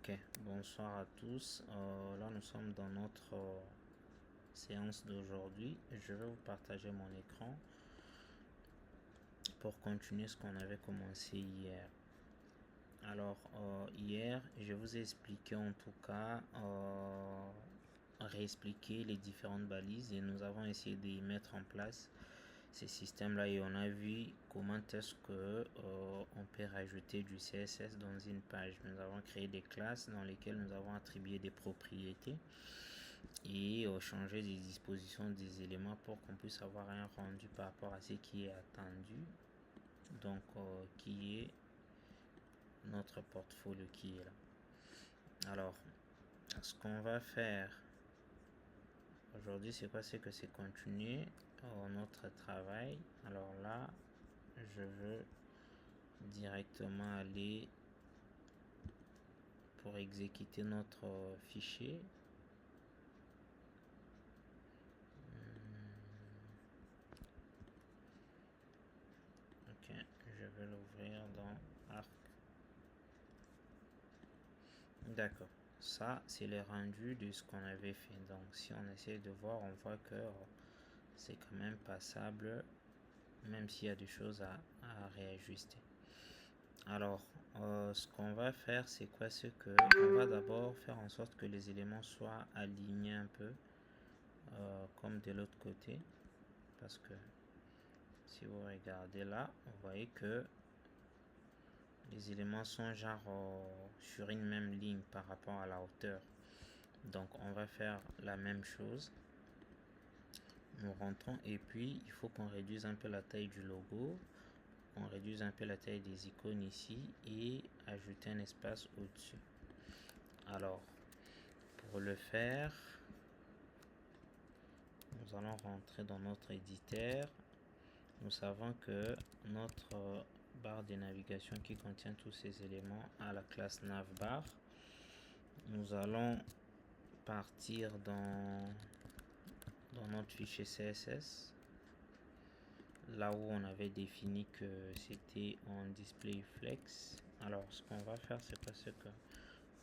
Ok, bonsoir à tous. Là, nous sommes dans notre séance d'aujourd'hui. Je vais vous partager mon écran pour continuer ce qu'on avait commencé hier. Alors, hier, je vous ai expliqué en tout cas, réexpliquer les différentes balises et nous avons essayé de mettre en place ces systèmes-là et on a vu comment est-ce que on peut rajouter du CSS dans une page. Nous avons créé des classes dans lesquelles nous avons attribué des propriétés et changer des dispositions des éléments pour qu'on puisse avoir un rendu par rapport à ce qui est attendu, donc qui est notre portfolio qui est là. Alors, ce qu'on va faire aujourd'hui, c'est quoi? C'est que c'est continuer notre travail. Alors là, je veux directement aller pour exécuter notre fichier. Ok, je vais l'ouvrir dans Arc. D'accord, ça c'est le rendu de ce qu'on avait fait. Donc si on essaie de voir, on voit que c'est quand même passable, même s'il y a des choses à réajuster. Alors, ce qu'on va faire, c'est quoi? C'est que on va d'abord faire en sorte que les éléments soient alignés un peu, comme de l'autre côté, parce que si vous regardez là, vous voyez que les éléments sont genre sur une même ligne par rapport à la hauteur. Donc on va faire la même chose. Nous rentrons et puis il faut qu'on réduise un peu la taille du logo, on réduise un peu la taille des icônes ici et ajouter un espace au-dessus. Alors pour le faire, nous allons rentrer dans notre éditeur. Nous savons que notre barre de navigation qui contient tous ces éléments a la classe navbar. Nous allons partir dans notre fichier CSS, là où on avait défini que c'était en display flex. Alors ce qu'on va faire, c'est parce que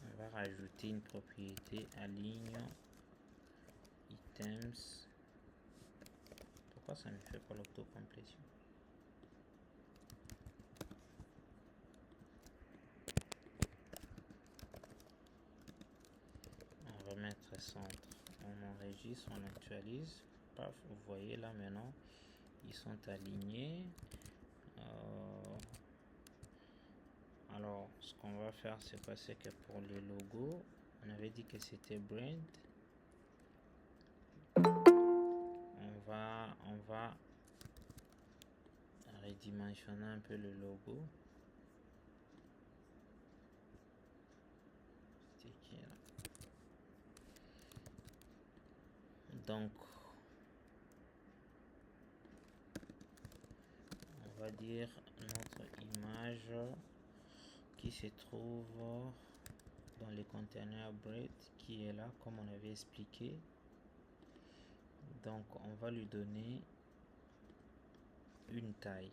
on va rajouter une propriété align items. Pourquoi ça ne fait pas l'autocomplétion? On va mettre centre, on enregistre, on actualise, paf, vous voyez là maintenant ils sont alignés. Alors ce qu'on va faire, c'est quoi? C'est que pour les logos, on avait dit que c'était brand. On va redimensionner un peu le logo. Donc on va dire notre image qui se trouve dans les containers bread qui est là comme on avait expliqué. Donc on va lui donner une taille.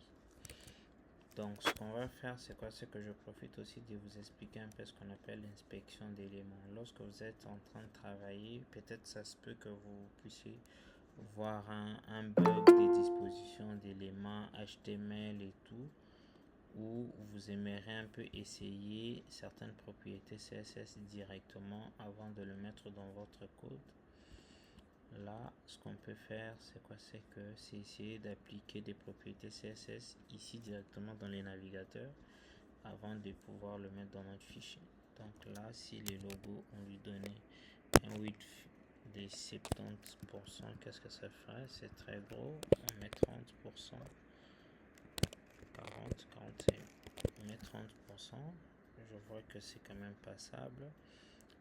Donc ce qu'on va faire, c'est quoi? C'est que je profite aussi de vous expliquer un peu ce qu'on appelle l'inspection d'éléments. Lorsque vous êtes en train de travailler, peut-être ça se peut que vous puissiez voir un bug des dispositions d'éléments HTML et tout, où vous aimeriez un peu essayer certaines propriétés CSS directement avant de le mettre dans votre code. Là, ce qu'on peut faire, c'est quoi? C'est que c'est essayer d'appliquer des propriétés CSS ici directement dans les navigateurs avant de pouvoir le mettre dans notre fichier. Donc là, si les logos, on lui donnait un width de 70%, qu'est-ce que ça ferait? C'est très gros. On met 30%, 40, 41. On met 30%. Je vois que c'est quand même passable.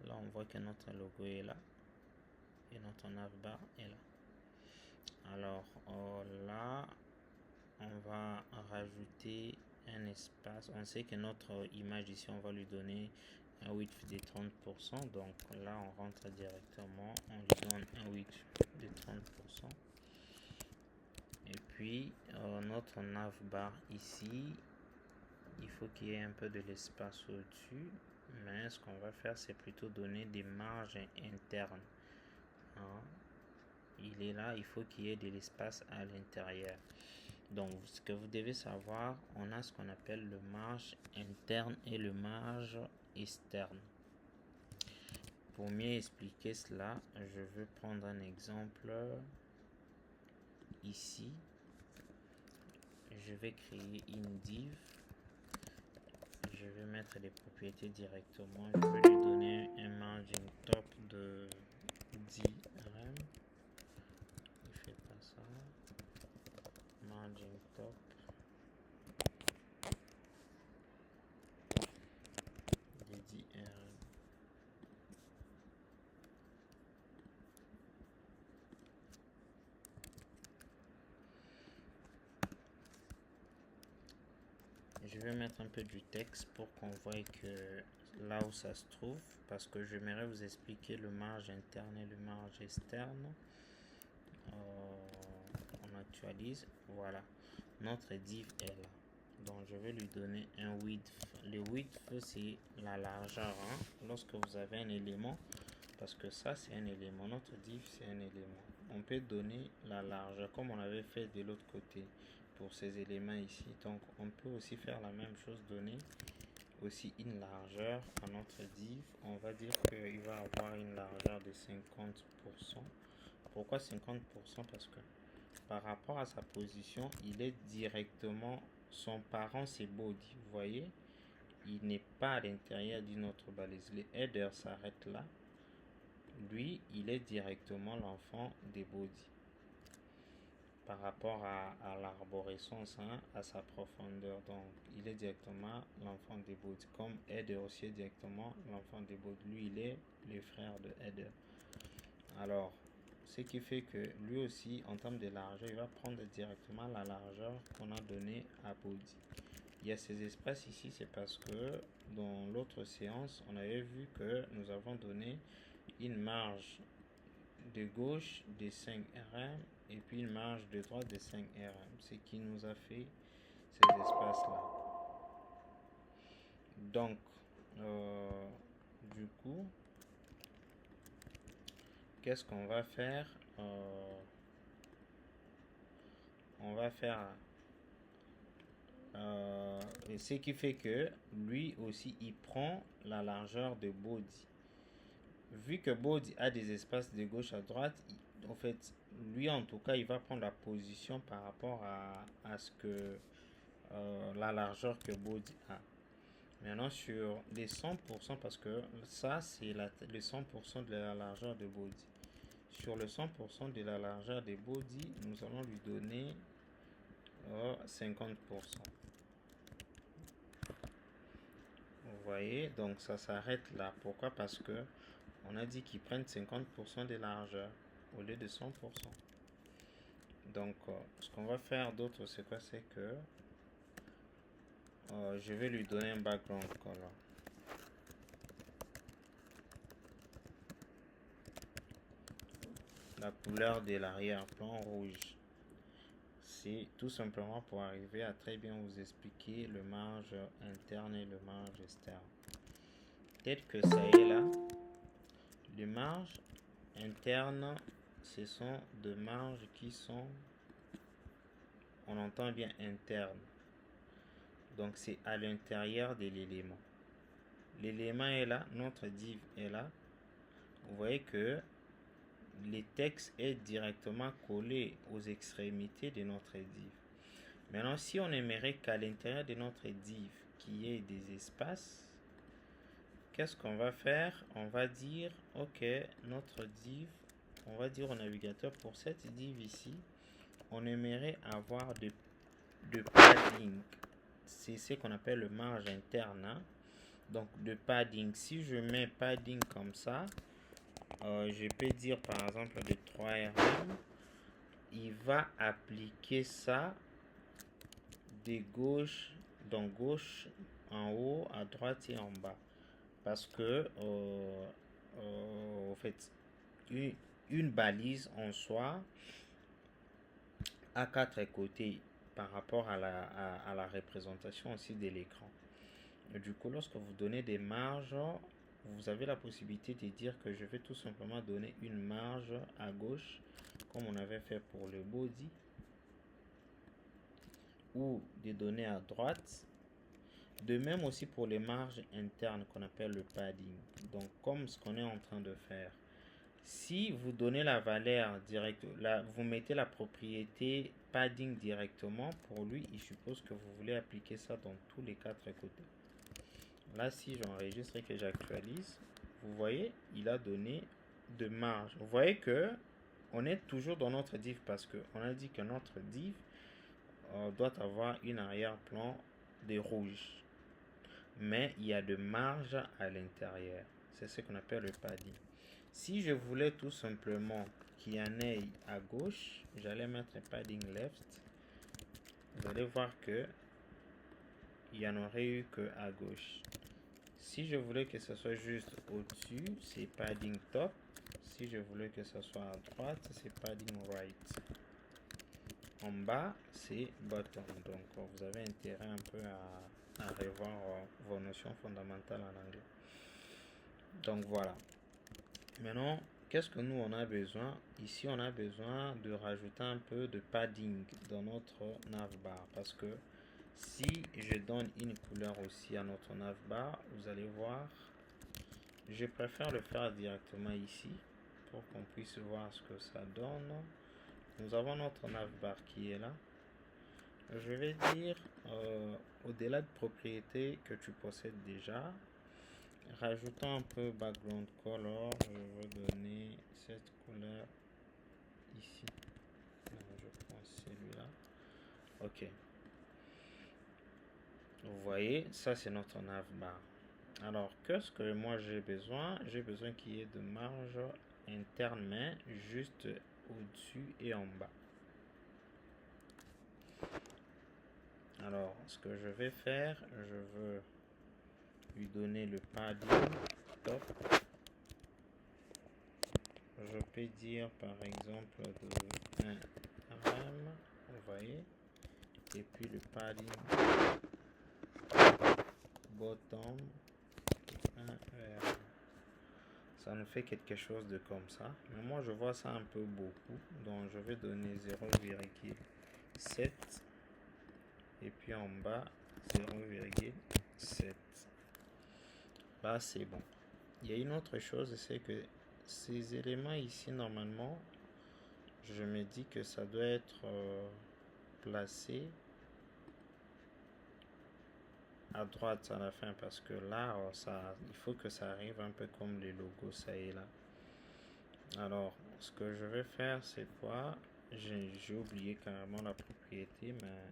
Là, on voit que notre logo est là et notre navbar est là. Alors là, on va rajouter un espace. On sait que notre image ici, on va lui donner un width de 30%. Donc là, on rentre directement, on lui donne un width de 30%. Et puis notre navbar ici, il faut qu'il y ait un peu de l'espace au-dessus. mais ce qu'on va faire, c'est plutôt donner des marges internes. Hein. Il est là, il faut qu'il y ait de l'espace à l'intérieur. Donc, ce que vous devez savoir, on a ce qu'on appelle le marge interne et le marge externe. Pour mieux expliquer cela, je vais prendre un exemple ici. Je vais créer une div. Je vais mettre les propriétés directement. Je vais lui donner un margin top de 10 rem. Il fait pas ça. Margin top de 10 rem. Je vais mettre un peu du texte pour qu'on voie que là où ça se trouve, parce que j'aimerais vous expliquer le marge interne et le marge externe. On actualise, voilà, notre div est là. Donc je vais lui donner un width. Le width, c'est la largeur, hein, lorsque vous avez un élément, parce que ça c'est un élément, notre div c'est un élément. On peut donner la largeur comme on avait fait de l'autre côté pour ces éléments ici. Donc on peut aussi faire la même chose, donner aussi une largeur à notre div. On va dire qu'il va avoir une largeur de 50%. Pourquoi 50%? Parce que par rapport à sa position, il est directement, son parent c'est body, vous voyez, il n'est pas à l'intérieur d'une autre balise. Les headers s'arrêtent là. Lui, il est directement l'enfant des body. Par rapport à l'arborescence, hein, à sa profondeur, donc il est directement l'enfant des body. Comme header aussi est directement l'enfant des body. Lui, il est le frère de header. Alors, ce qui fait que lui aussi, en termes de largeur, il va prendre directement la largeur qu'on a donnée à body. Il y a ces espaces ici, c'est parce que dans l'autre séance, on avait vu que nous avons donné une marge de gauche de 5 rm et puis une marge de droite de 5 rm, ce qui nous a fait ces espaces-là. Donc, du coup, qu'est-ce qu'on va faire? On va faire et ce qui fait que lui aussi il prend la largeur de body. Vu que body a des espaces de gauche à droite, en fait lui en tout cas il va prendre la position par rapport à ce que la largeur que body a. Maintenant sur les 100%, parce que ça c'est le 100% de la largeur de body. Sur le 100% de la largeur de body, nous allons lui donner 50%. Vous voyez, donc ça s'arrête là. Pourquoi? Parce que on a dit qu'ils prennent 50% de largeur au lieu de 100%. Donc, ce qu'on va faire d'autre, c'est quoi? C'est que je vais lui donner un background color. La couleur de l'arrière-plan rouge. C'est tout simplement pour arriver à très bien vous expliquer le marge interne et le marge externe. Peut-être que ça est là. Les marges internes, ce sont des marges qui sont, on entend bien interne. Donc c'est à l'intérieur de l'élément. L'élément est là, notre div est là. Vous voyez que le texte est directement collé aux extrémités de notre div. Maintenant, si on aimerait qu'à l'intérieur de notre div, qu'il y ait des espaces, qu'est-ce qu'on va faire? On va dire, ok, notre div, on va dire au navigateur, pour cette div ici, on aimerait avoir de padding. C'est ce qu'on appelle le marge interne. Hein? Donc de padding, si je mets padding comme ça, je peux dire par exemple de 3 rm, il va appliquer ça de gauche, donc gauche en haut, à droite et en bas. Parce que en fait, une balise en soi a 4 côtés par rapport à la représentation aussi de l'écran. Du coup, lorsque vous donnez des marges, vous avez la possibilité de dire que je vais tout simplement donner une marge à gauche, comme on avait fait pour le body, ou de donner à droite. De même aussi pour les marges internes qu'on appelle le padding. Donc, comme ce qu'on est en train de faire. Si vous donnez la valeur directe, vous mettez la propriété padding directement, pour lui, il suppose que vous voulez appliquer ça dans tous les quatre côtés. Là, si j'enregistre et que j'actualise, vous voyez, il a donné de marge. Vous voyez que on est toujours dans notre div parce qu'on a dit que notre div doit avoir une arrière-plan de rouge. Mais il y a de marge à l'intérieur. C'est ce qu'on appelle le padding. Si je voulais tout simplement qu'il y en ait à gauche, j'allais mettre padding left. Vous allez voir que il n'y en aurait eu que à gauche. Si je voulais que ce soit juste au-dessus, c'est padding top. Si je voulais que ce soit à droite, c'est padding right. En bas, c'est bottom. Donc, vous avez intérêt un peu à revoir vos notions fondamentales en anglais. Donc, voilà. Maintenant, qu'est-ce que nous, on a besoin? Ici, on a besoin de rajouter un peu de padding dans notre navbar. Parce que si je donne une couleur aussi à notre navbar, vous allez voir, je préfère le faire directement ici pour qu'on puisse voir ce que ça donne. Nous avons notre navbar qui est là. Je vais dire, au-delà de propriétés que tu possèdes déjà, rajoutons un peu background color. Je vais donner cette couleur ici. Je prends celui-là. Ok. Vous voyez, ça c'est notre navbar. Alors, qu'est-ce que moi j'ai besoin? J'ai besoin qu'il y ait de marge interne, mais juste au-dessus et en bas. Alors, ce que je vais faire, je veux lui donner le padding top. Je peux dire par exemple de 1 rem, vous voyez, et puis le padding bottom 1 rem. Ça nous fait quelque chose de comme ça. Mais moi, je vois ça un peu beaucoup. Donc, je vais donner 0,7. Et puis en bas, 0,7. Là, c'est bon. Il y a une autre chose, c'est que ces éléments ici, normalement, je me dis que ça doit être placé à droite à la fin, parce que là, il faut que ça arrive un peu comme les logos, ça et là. Alors, ce que je vais faire, c'est quoi? J'ai oublié carrément la propriété, mais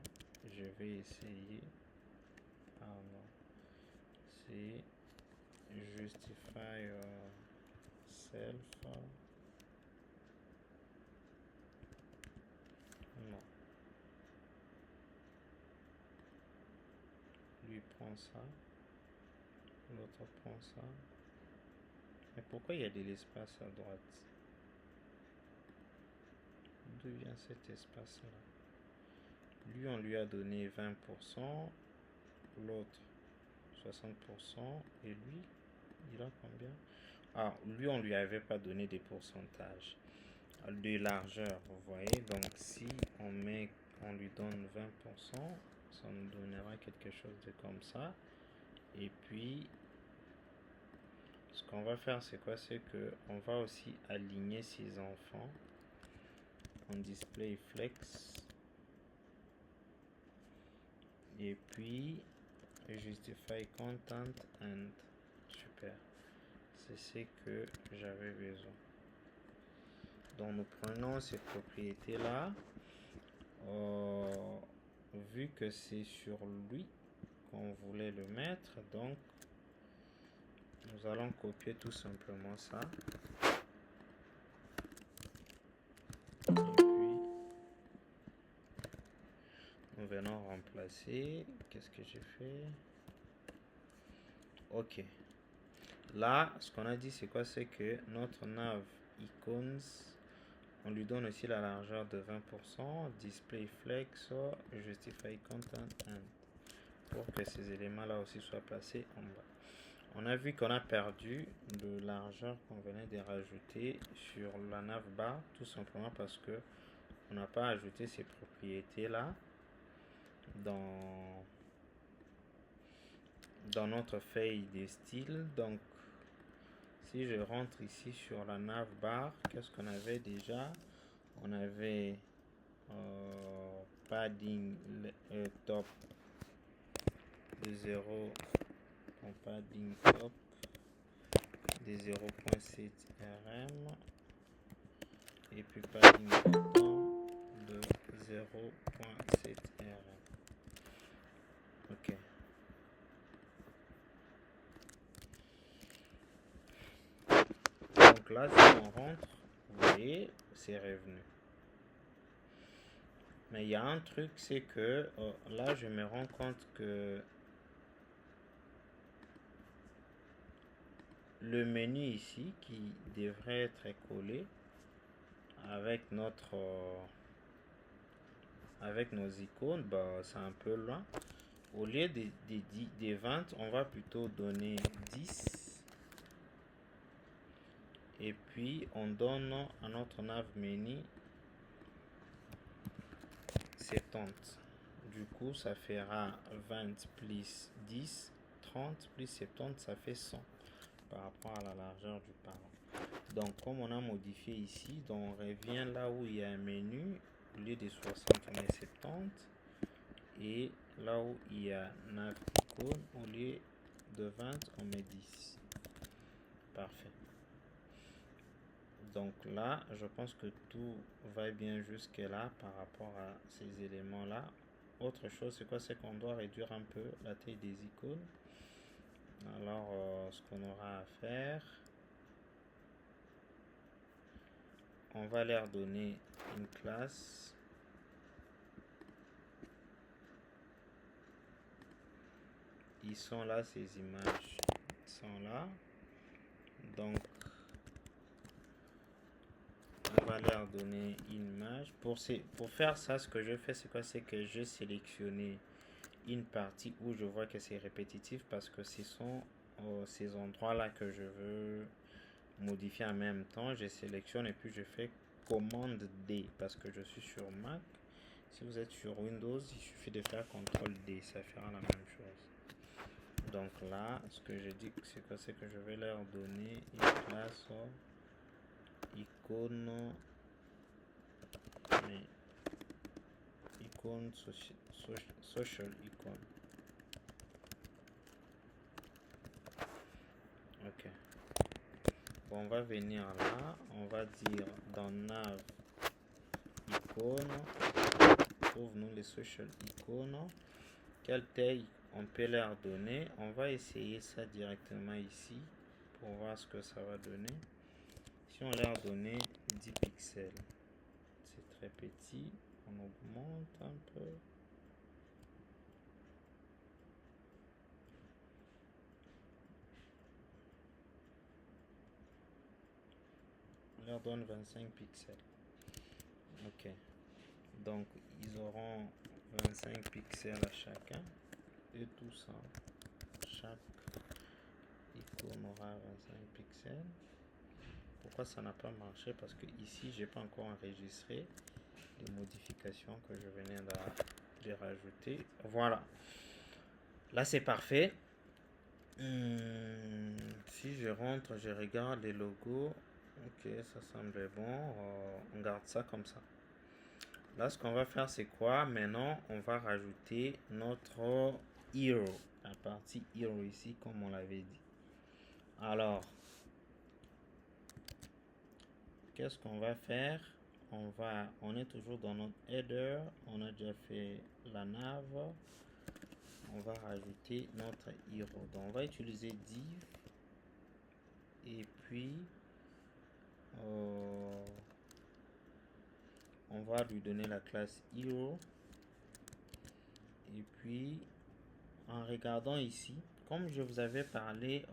je vais essayer. Ah non, c'est justify self. Non. Lui prend ça, l'autre prend ça. Mais pourquoi il y a de l'espace à droite? D'où vient cet espace là? Lui, on lui a donné 20%, l'autre 60%, et lui, il a combien? Ah, lui, on lui avait pas donné des pourcentages de largeur, vous voyez. Donc, si on lui donne 20%, ça nous donnera quelque chose de comme ça. Et puis, ce qu'on va faire, c'est quoi? C'est que on va aussi aligner ses enfants en display flex. Et puis, justify content and super. C'est ce que j'avais besoin. Donc, nous prenons ces propriétés-là. Vu que c'est sur lui qu'on voulait le mettre, donc nous allons copier tout simplement ça. Et puis, nous venons remplacer. Qu'est-ce que j'ai fait? Ok. Là, ce qu'on a dit, c'est quoi? C'est que notre nav icons, on lui donne aussi la largeur de 20%, display flex, justify content and. pour que ces éléments là aussi soient placés en bas. On a vu qu'on a perdu de largeur qu'on venait de rajouter sur la navbar, tout simplement parce que on n'a pas ajouté ces propriétés là dans notre feuille de style. Donc si je rentre ici sur la navbar, qu'est-ce qu'on avait déjà? On avait padding top de 0, padding top de 0.7 rm et puis padding bottom de 0.7 rm. Ok. Donc là, si on rentre, vous voyez, c'est revenu. Mais il y a un truc, c'est que là, je me rends compte que le menu ici, qui devrait être collé avec notre avec nos icônes, bah, c'est un peu loin. Au lieu des 20, on va plutôt donner 10. Et puis, on donne à notre nav menu 70. Du coup, ça fera 20 plus 10, 30 plus 70, ça fait 100 par rapport à la largeur du parent. Donc, comme on a modifié ici, donc on revient là où il y a un menu. Au lieu de 60, on met 70. Et là où il y a 9 icônes, au lieu de 20, on met 10. Parfait. Donc là, je pense que tout va bien jusque là par rapport à ces éléments là. Autre chose, c'est quoi? C'est qu'on doit réduire un peu la taille des icônes. Alors, ce qu'on aura à faire, on va leur donner une classe. Ils sont là, ces images sont là. Donc, on va leur donner une image. Pour faire ça, ce que je fais, c'est quoi? C'est que je sélectionne une partie où je vois que c'est répétitif parce que ce sont ces endroits là que je veux modifier en même temps. Je sélectionne et puis je fais commande D parce que je suis sur Mac. Si vous êtes sur Windows, il suffit de faire CTRL D, ça fera la même chose. Donc là, ce que je dis, c'est quoi? C'est que je vais leur donner une classe icône, mais icône social icône. Ok. Bon, on va venir là, on va dire dans nav icône, trouve-nous les social icônes. Quelle taille on peut leur donner? On va essayer ça directement ici pour voir ce que ça va donner. Si on leur donnait 10 pixels, c'est très petit, on augmente un peu. On leur donne 25 pixels. Ok. Donc, ils auront 25 pixels à chacun. Et tout ça, chaque icône aura 25 pixels. Pourquoi ça n'a pas marché? Parce que ici, j'ai pas encore enregistré les modifications que je venais de rajouter. Voilà. Là, c'est parfait. Si je rentre, je regarde les logos. Ok, ça semble bon. On garde ça comme ça. Là, ce qu'on va faire, c'est quoi? Maintenant, on va rajouter notre hero. La partie hero ici, comme on l'avait dit. Alors, qu'est-ce qu'on va faire? On est toujours dans notre header. On a déjà fait la nav. On va rajouter notre hero. Donc, on va utiliser div. Et puis, on va lui donner la classe hero. Et puis, en regardant ici, comme je vous avais parlé,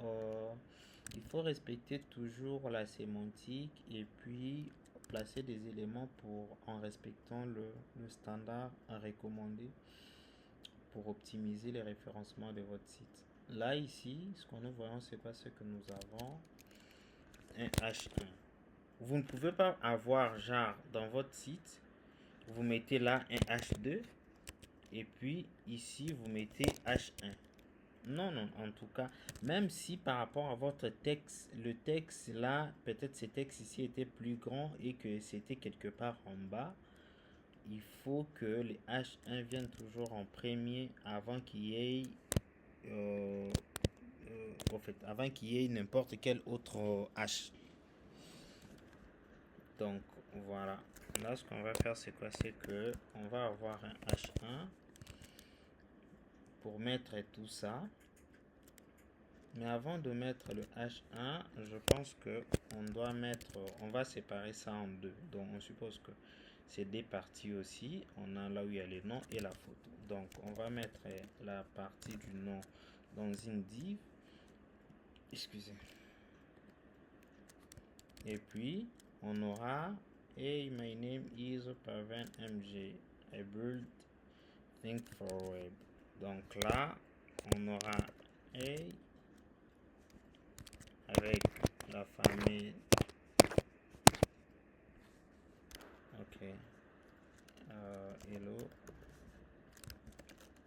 il faut respecter toujours la sémantique et puis placer des éléments en respectant le standard recommandé pour optimiser les référencements de votre site. Là, ici, ce que nous voyons, c'est pas ce que nous avons. Un H1. Vous ne pouvez pas avoir, genre, dans votre site, vous mettez là un H2 et puis ici, vous mettez H1. Non, non, en tout cas, même si par rapport à votre texte, le texte là, peut-être ce texte ici était plus grand et que c'était quelque part en bas, il faut que les H1 viennent toujours en premier avant qu'il y ait, en fait, avant qu'il y ait n'importe quel autre H. Donc, voilà. Là, ce qu'on va faire, c'est quoi? C'est que on va avoir un H1 pour mettre tout ça. Mais avant de mettre le H1, je pense que on va séparer ça en deux. Donc on suppose que c'est des parties aussi. On a là où il y a les noms et la photo. Donc on va mettre la partie du nom dans une div. Excusez. Et puis on aura Hey, my name is Pavan MG. I build Think for Web. Donc là, on aura Hey avec la famille. Ok. Hello.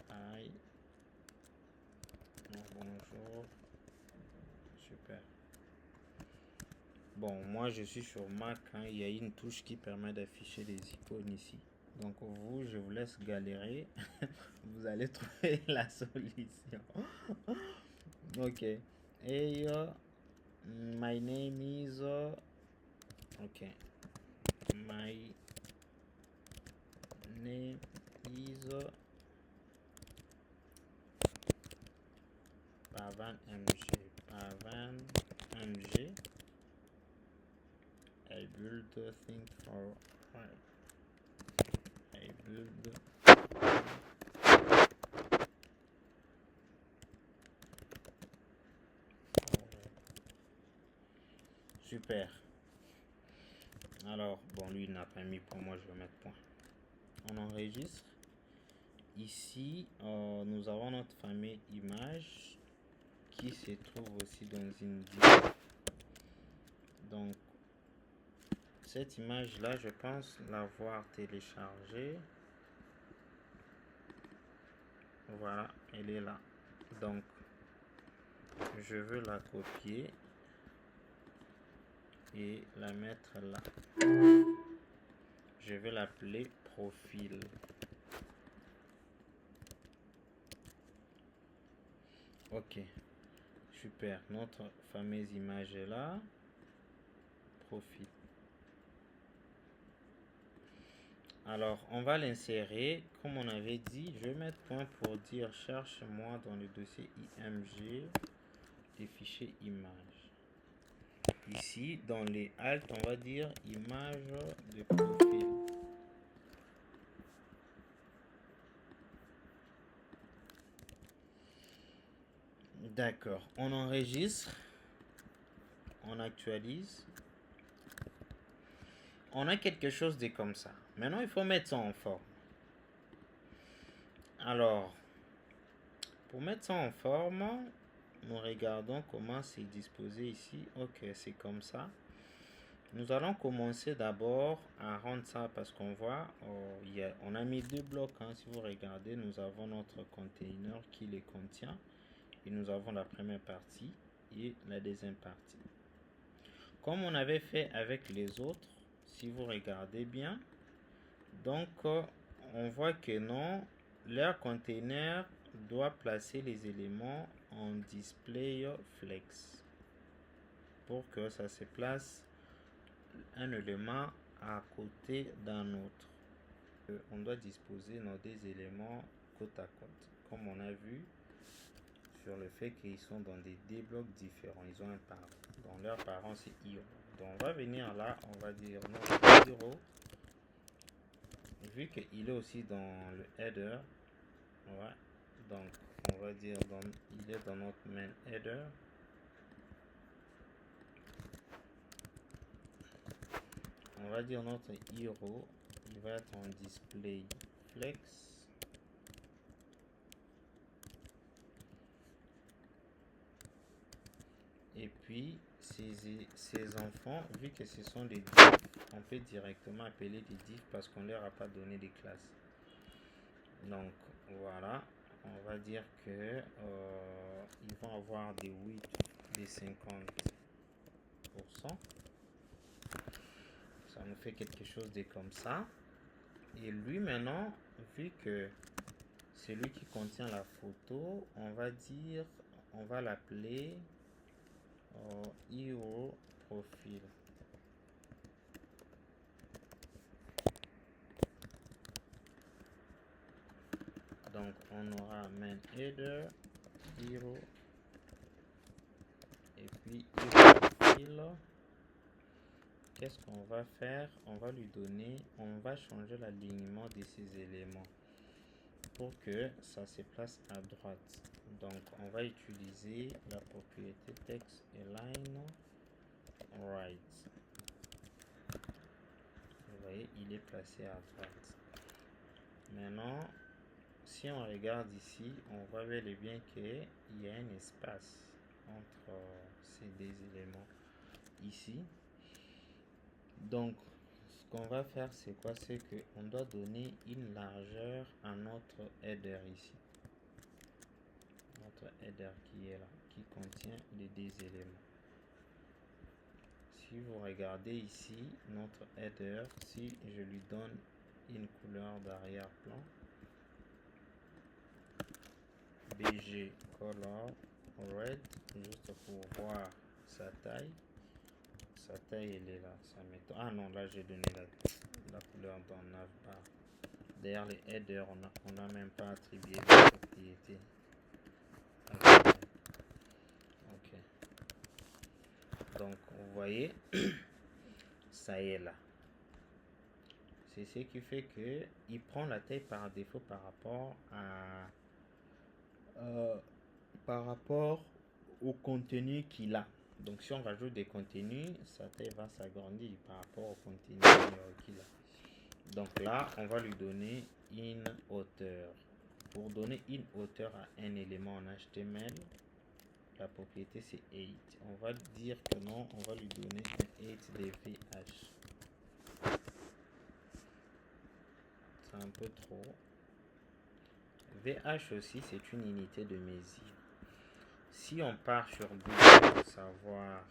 Hi. Bonjour. Super. Bon, moi je suis sur Mac. Hein, il y a une touche qui permet d'afficher les icônes ici. Donc vous, je vous laisse galérer. Vous allez trouver la solution. Ok. Hey, my name is. Ok. My name is Pavan MG. Pavan MG. I build thing for. I build. Super. Alors, bon, lui il n'a pas mis point, moi je vais mettre point. On enregistre. Ici, nous avons notre famille image qui se trouve aussi dans une div. Donc, cette image là, je pense l'avoir téléchargée. Voilà, elle est là. Donc, je veux la copier et la mettre là. Je vais l'appeler profil. Ok, super. Notre fameuse image est là. Profil. Alors, on va l'insérer. Comme on avait dit, je vais mettre point pour dire cherche-moi dans le dossier IMG des fichiers images. Ici, dans les alt, on va dire image de profil. D'accord. On enregistre. On actualise. On a quelque chose de comme ça. Maintenant, il faut mettre ça en forme. Alors, pour mettre ça en forme, nous regardons comment c'est disposé ici. Ok, c'est comme ça. Nous allons commencer d'abord à rendre ça parce qu'on voit, on a mis deux blocs. Hein. Si vous regardez, nous avons notre container qui les contient. Et nous avons la première partie et la deuxième partie. Comme on avait fait avec les autres, si vous regardez bien, donc on voit que non, leur container doit placer les éléments en display flex pour que ça se place un élément à côté d'un autre. On doit disposer nos deux éléments côte à côte, comme on a vu sur le fait qu'ils sont dans des deux blocs différents. Ils ont un parent. Donc leur parent c'est IO. Donc on va venir là, on va dire notre IO. Vu qu'il est aussi dans le header, ouais, donc on va dire il est dans notre main header. On va dire notre hero, il va être en display flex. puis ces enfants, vu que ce sont des divs, on peut directement appeler des divs parce qu'on leur a pas donné des classes. Donc voilà, on va dire que ils vont avoir des 8, des 50%. Ça nous fait quelque chose de comme ça. Et lui maintenant, vu que c'est lui qui contient la photo, on va dire, on va l'appeler hero profile. Donc on aura main header, hero, et puis hero profile. Qu'est-ce qu'on va faire? On va lui donner, on va changer l'alignement de ces éléments pour que ça se place à droite. Donc on va utiliser la propriété text align right. Vous voyez, il est placé à droite. Maintenant, si on regarde ici, on voit bel et bien qu'il y a un espace entre ces deux éléments ici. Donc, ce qu'on va faire, c'est quoi? C'est qu'on doit donner une largeur à notre header ici. Notre header qui est là, qui contient les deux éléments. Si vous regardez ici, notre header, si je lui donne une couleur d'arrière-plan, BG color red, juste pour voir sa taille. Sa taille, elle est là. Ça met... Ah non, là j'ai donné la couleur dans navbar. D'ailleurs, les headers, on n'a même pas attribué de propriété. Ok. Donc, vous voyez, ça est là. C'est ce qui fait que il prend la taille par défaut par rapport au contenu qu'il a. Donc si on rajoute des contenus, sa taille va s'agrandir par rapport au contenu qu'il a. Donc là, on va lui donner une hauteur. Pour donner une hauteur à un élément en HTML, la propriété c'est 8. On va dire que non, on va lui donner un 8 de VH. C'est un peu trop. VH aussi, c'est une unité de mesure. Si on part sur Google pour savoir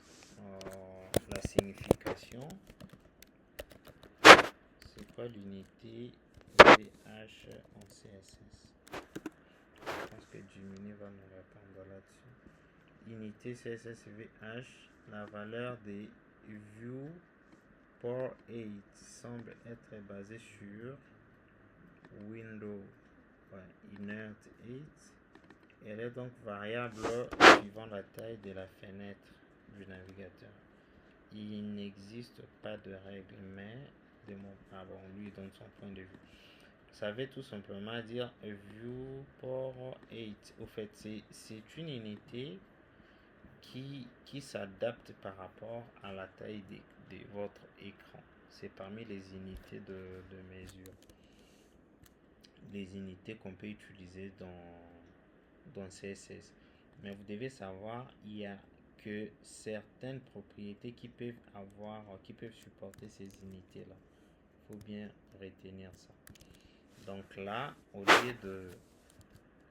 la signification, c'est quoi l'unité VH en CSS? Je pense que Gemini va nous répondre là-dessus. Unité CSS VH, la valeur des view pour 8 semble être basée sur window inert 8. Elle est donc variable suivant la taille de la fenêtre du navigateur. Il n'existe pas de règle, mais lui donne son point de vue. Ça veut tout simplement dire view pour 8. Au fait, c'est une unité qui s'adapte par rapport à la taille de votre écran. C'est parmi les unités de mesure. Les unités qu'on peut utiliser dans CSS. Mais vous devez savoir, il y a que certaines propriétés qui peuvent supporter ces unités là. Il faut bien retenir ça. Donc là, au lieu de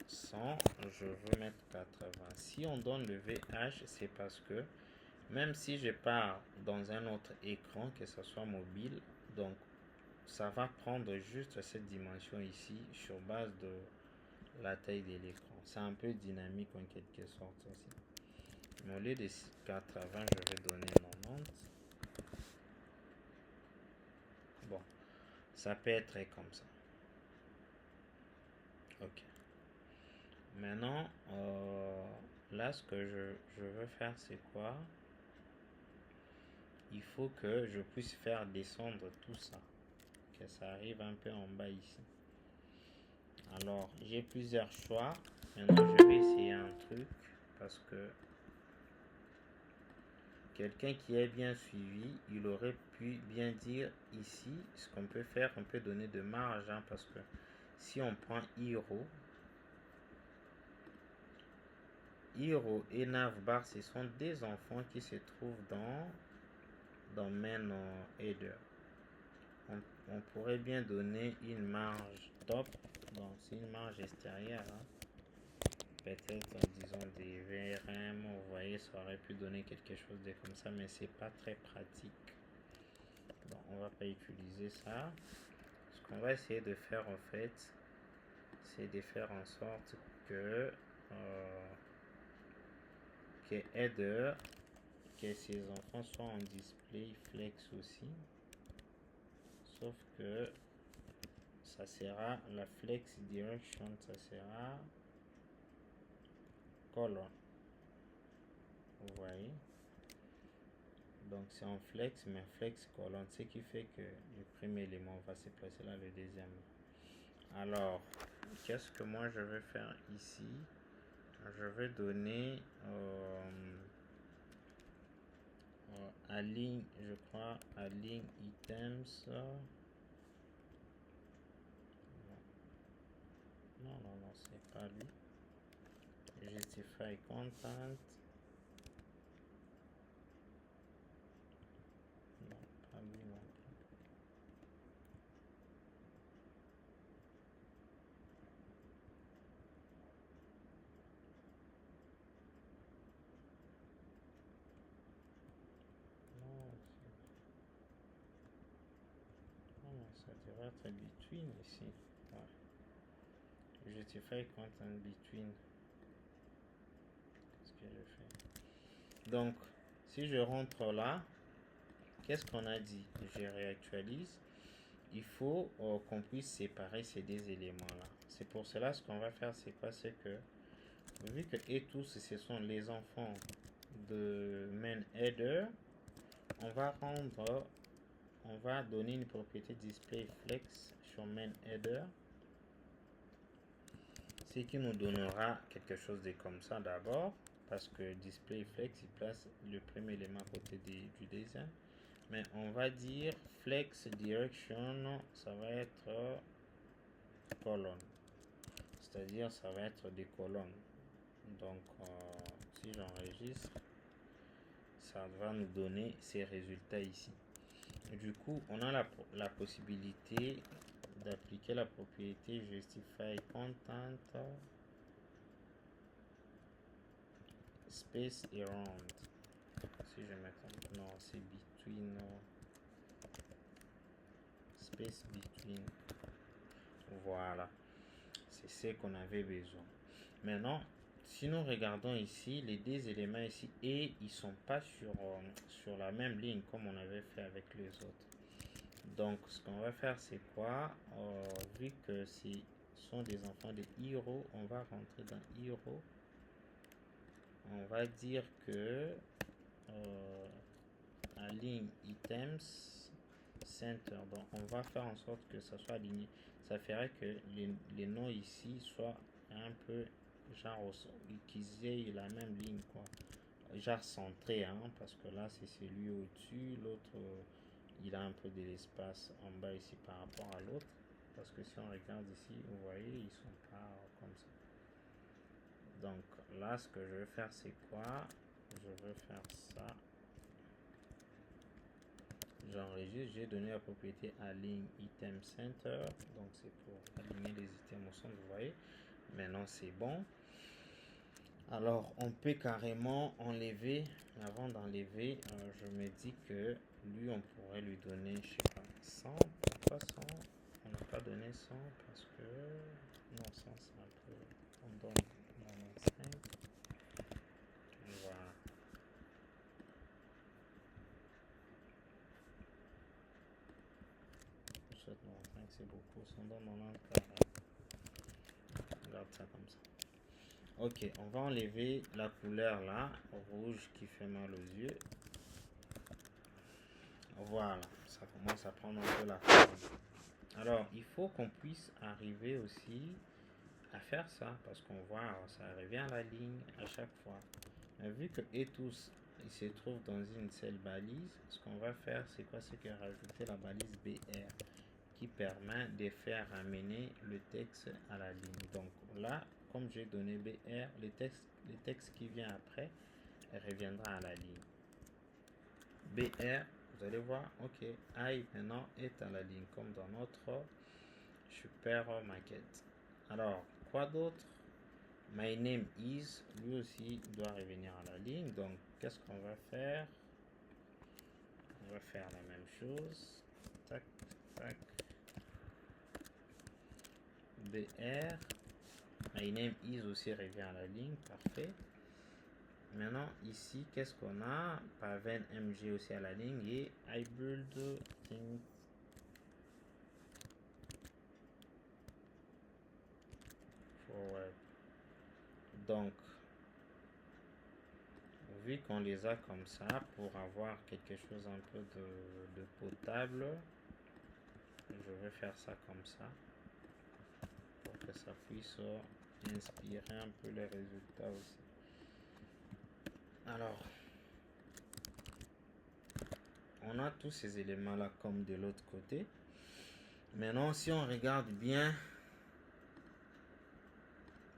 100, je veux mettre 80. Si on donne le VH, c'est parce que même si je pars dans un autre écran, que ce soit mobile, donc ça va prendre juste cette dimension ici sur base de la taille de l'écran. C'est un peu dynamique en quelque sorte aussi. Mais au lieu de 80, je vais donner 90. Bon, ça peut être comme ça. Ok. Maintenant, là, ce que je veux faire, c'est quoi? Il faut que je puisse faire descendre tout ça. Que ça arrive un peu en bas ici. Alors, j'ai plusieurs choix. Maintenant, je vais essayer un truc parce que quelqu'un qui est bien suivi, il aurait pu bien dire ici, ce qu'on peut faire, on peut donner de marge, hein, parce que si on prend hero Hiro et Navbar, ce sont des enfants qui se trouvent dans main header. On pourrait bien donner une marge top, donc c'est une marge extérieure, hein. Peut-être disons des VRM, vous voyez, ça aurait pu donner quelque chose de comme ça, mais c'est pas très pratique, donc on va pas utiliser ça. Ce qu'on va essayer de faire en fait, c'est de faire en sorte que header, que ces enfants soient en display flex aussi, sauf que ça sera la flex direction, ça sera colon, vous voyez, donc c'est en flex, mais flex colon, ce qui fait que le premier élément va se placer là, le deuxième. Alors qu'est-ce que moi je vais faire ici? Je vais donner à ligne, je crois, à ligne items. Non, c'est pas lui. Justify content. Non, pas lui non plus. Non, ça devrait être between ici. Ouais. Justify content between. Qu'est-ce que je fais? Donc, si je rentre là, qu'est-ce qu'on a dit? Je réactualise. Il faut qu'on puisse séparer ces deux éléments-là. C'est pour cela, ce qu'on va faire, c'est quoi? C'est que, vu que et tous, ce sont les enfants de main header, on va donner une propriété display flex sur main header, ce qui nous donnera quelque chose de comme ça d'abord, parce que display flex il place le premier élément à côté du deuxième, mais on va dire flex direction, ça va être colonne, c'est-à-dire ça va être des colonnes. Donc si j'enregistre, ça va nous donner ces résultats ici. Du coup, on a la possibilité d'appliquer la propriété justify content space around. Si je mets non, c'est between space between. Voilà, c'est ce qu'on avait besoin. Maintenant, si nous regardons ici, les deux éléments ici, et ils sont pas sur la même ligne comme on avait fait avec les autres. Donc, ce qu'on va faire, c'est quoi? Vu que ce sont des enfants de Hiro, on va rentrer dans Hiro. On va dire que à ligne items center, donc on va faire en sorte que ça soit aligné. Ça ferait que les noms ici soient un peu genre qu'ils aient la même ligne, quoi, genre centré, hein, parce que là c'est celui au-dessus, l'autre il a un peu de l'espace en bas ici par rapport à l'autre, parce que si on regarde ici, vous voyez, ils sont pas comme ça. Donc là, ce que je vais faire, c'est quoi? Je vais faire ça. J'enregistre, j'ai donné la propriété align item center, donc c'est pour aligner les items au centre, vous voyez. Maintenant c'est bon. Alors on peut carrément enlever, avant d'enlever, je me dis que lui on pourrait lui donner, je sais pas, 100. Pourquoi 100? On n'a pas donné 100 parce que non, 100 c'est un peu, on donne 95. Voilà. Je 95 c'est beaucoup, 100 donne 94. On garde ça comme ça. Ok, on va enlever la couleur là, rouge qui fait mal aux yeux. Voilà, ça commence à prendre un peu la forme. Alors, il faut qu'on puisse arriver aussi à faire ça, parce qu'on voit, ça revient à la ligne à chaque fois. Mais vu que et tous, il se trouve dans une seule balise, ce qu'on va faire, c'est quoi? C'est que rajouter la balise BR, qui permet de faire ramener le texte à la ligne. Donc là, comme j'ai donné BR, le texte le texte qui vient après reviendra à la ligne. BR, vous allez voir, ok, I maintenant est à la ligne, comme dans notre super maquette. Alors, quoi d'autre? My name is, lui aussi doit revenir à la ligne. Donc, qu'est-ce qu'on va faire? On va faire la même chose. Tac, tac. BR. My name is aussi revient à la ligne. Parfait. Maintenant, ici, qu'est-ce qu'on a? Paven MG aussi à la ligne. Et I build things. Forward. Donc, vu qu'on les a comme ça, pour avoir quelque chose un peu de potable, je vais faire ça comme ça, pour que ça puisse inspirer un peu les résultats aussi. Alors, on a tous ces éléments là comme de l'autre côté. Maintenant, si on regarde bien,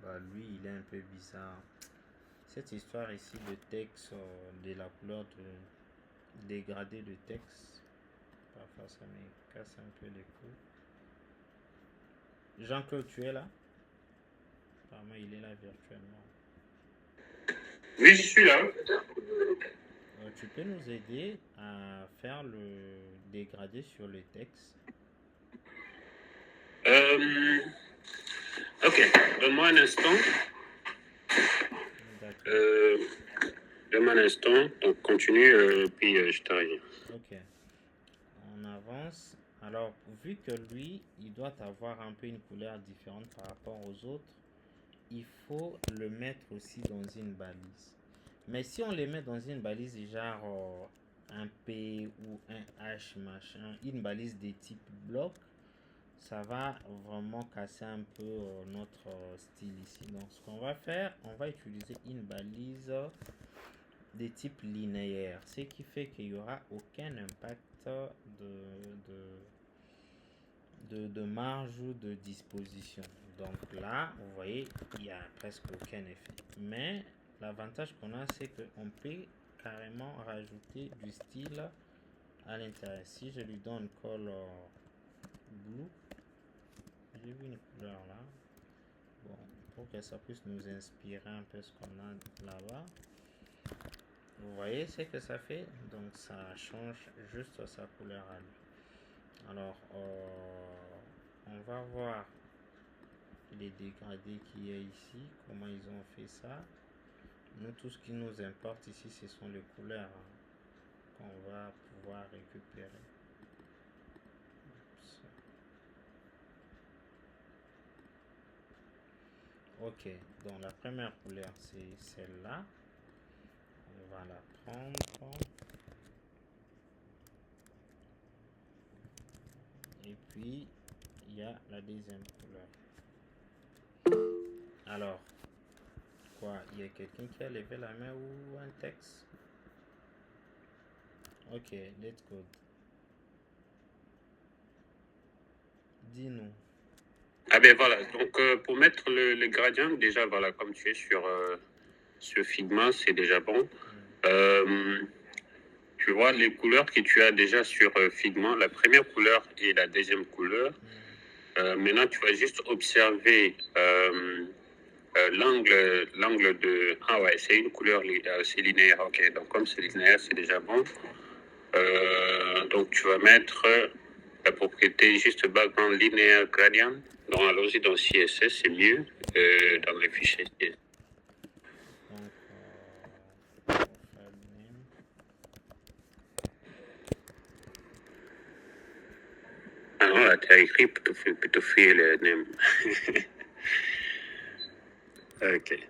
bah, lui il est un peu bizarre. Cette histoire ici de texte, de la couleur de dégradé de texte, parfois ça me casse un peu les couilles. Jean-Claude, tu es là? Apparemment, il est là virtuellement. Oui, je suis là. Tu peux nous aider à faire le dégradé sur le texte? Ok, donne-moi un instant. Donne-moi un instant. Donc, continue, puis je t'arrive. Ok. On avance. Alors, vu que lui, il doit avoir un peu une couleur différente par rapport aux autres, il faut le mettre aussi dans une balise. Mais si on les met dans une balise genre un P ou un H machin, une balise de type bloc, ça va vraiment casser un peu notre style ici. Donc ce qu'on va faire, on va utiliser une balise de type linéaire, ce qui fait qu'il n'y aura aucun impact de marge ou de disposition. Donc là, vous voyez, il n'y a presque aucun effet. Mais l'avantage qu'on a, c'est qu'on peut carrément rajouter du style à l'intérieur. Si je lui donne color blue, j'ai vu une couleur là. Bon, pour que ça puisse nous inspirer un peu ce qu'on a là-bas. Vous voyez ce que ça fait? Donc ça change juste sa couleur à lui. Alors, on va voir les dégradés qu'il y a ici, comment ils ont fait ça. Nous, tout ce qui nous importe ici, ce sont les couleurs qu'on va pouvoir récupérer. Ok, donc la première couleur, c'est celle-là. On va la prendre. Et puis, il y a la deuxième couleur. Alors, quoi? Il y a quelqu'un qui a levé la main ou un texte? Ok, let's go. Dis-nous. Ah ben voilà, donc pour mettre le gradient, déjà voilà, comme tu es sur Figma, c'est déjà bon. Tu vois les couleurs que tu as déjà sur Figma, la première couleur et la deuxième couleur. Maintenant, tu vas juste observer l'angle de... Ah ouais, c'est une couleur, c'est linéaire. Ok, donc comme c'est linéaire, c'est déjà bon. Donc tu vas mettre la propriété juste background linéaire gradient. Donc allons-y dans CSS, c'est mieux dans les fichiers CSS. Ah non, là, tu as écrit plutôt fait le name. Ok.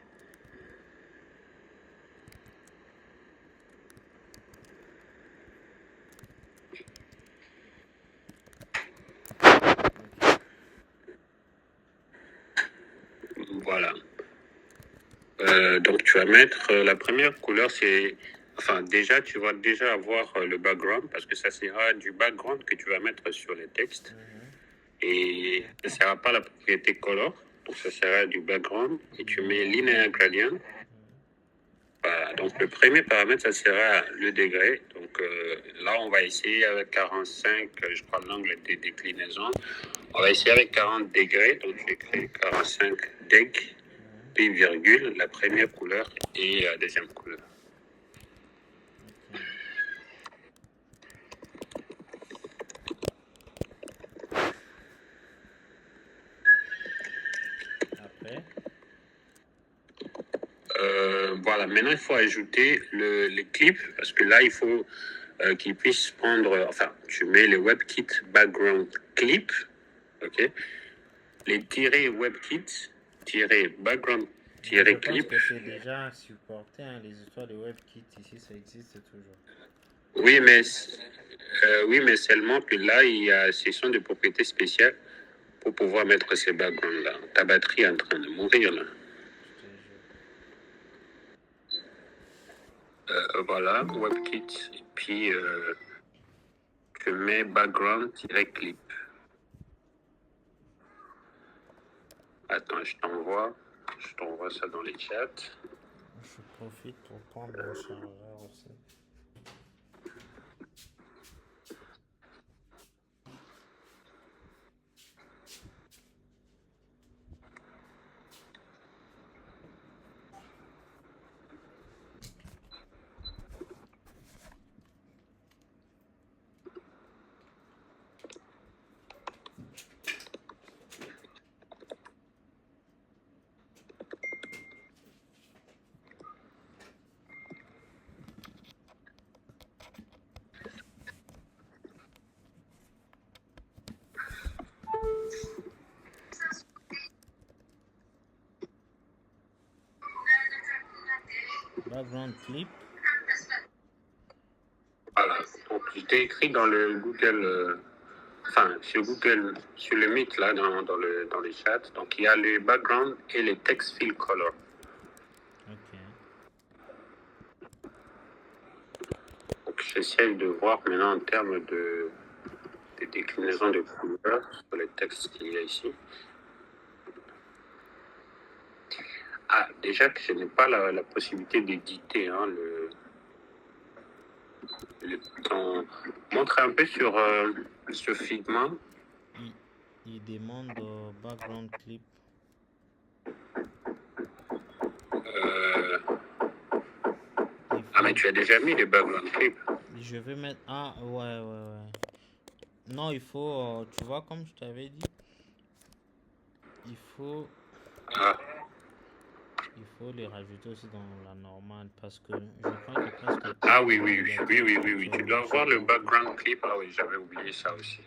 Voilà. Donc tu vas mettre la première couleur, c'est... Enfin, déjà, tu vas déjà avoir le background, parce que ça sera du background que tu vas mettre sur les textes. Et ça ne sera pas la propriété color, donc ça sera du background. Et tu mets linéaire gradient. Voilà, donc le premier paramètre, ça sera le degré. Donc là, on va essayer avec 45, je crois l'angle des déclinaisons. On va essayer avec 40 degrés. Donc j'écris 45 deg, puis virgule, la première couleur et la deuxième couleur. Après, voilà, maintenant il faut ajouter les clips parce que là il faut qu'ils puissent prendre, enfin tu mets le WebKit background clip, ok, les tirés WebKit, background, je pense clip. que c'est déjà supporté, hein, les histoires de WebKit ici, ça existe toujours. Oui, mais seulement que là il y a section de propriétés spéciales pour pouvoir mettre ces backgrounds là. Ta batterie est en train de mourir là. Voilà, WebKit, et puis je mets background-clip. Attends, je t'envoie ça dans les chats. Je profite pour prendre mon chargeur aussi. Background clip. Voilà, donc je t'ai écrit dans le Google, sur Google, sur le Meet là, dans les chats. Donc il y a le background et les text fill color. Ok. Donc j'essaie de voir maintenant en termes de déclinaison de couleurs sur les textes qu'il y a ici. Ah, déjà que je n'ai pas la possibilité d'éditer montre un peu sur Figma. Il demande background clip. Ah, mais tu as déjà mis le background clip. Je vais mettre... Ah, ouais. Non, il faut... tu vois, comme je t'avais dit, il faut... Ah. Il faut les rajouter aussi dans la normale parce que je crois que presque... Ah oui. Tu dois avoir le background clip. Ah oui, j'avais oublié ça aussi.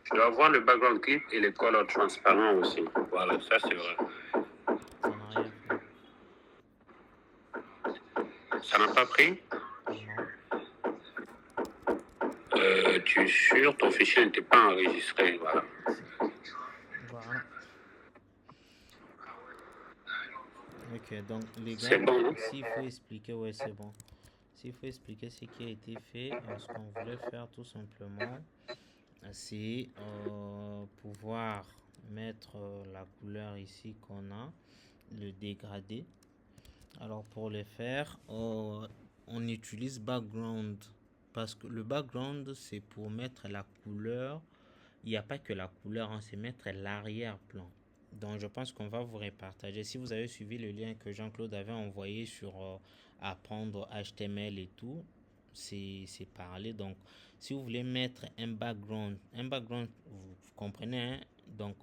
Tu dois avoir le background clip et les colors transparents aussi. Voilà, ça c'est vrai. Ça n'a rien fait. Ça n'a pas pris? Non. Tu es sûr, ton fichier n'était pas enregistré. Voilà. Ok, donc les gars, C'est bon, hein? s'il faut expliquer, ouais, c'est bon. S'il faut expliquer ce qui a été fait, ce qu'on voulait faire tout simplement, c'est pouvoir mettre la couleur ici qu'on a, le dégradé. Alors pour le faire, on utilise background parce que le background c'est pour mettre la couleur. Il n'y a pas que la couleur, hein, c'est mettre l'arrière-plan. Donc je pense qu'on va vous repartager. Si vous avez suivi le lien que Jean-Claude avait envoyé sur apprendre HTML et tout, c'est parlé. Donc si vous voulez mettre un background, vous comprenez, hein? Donc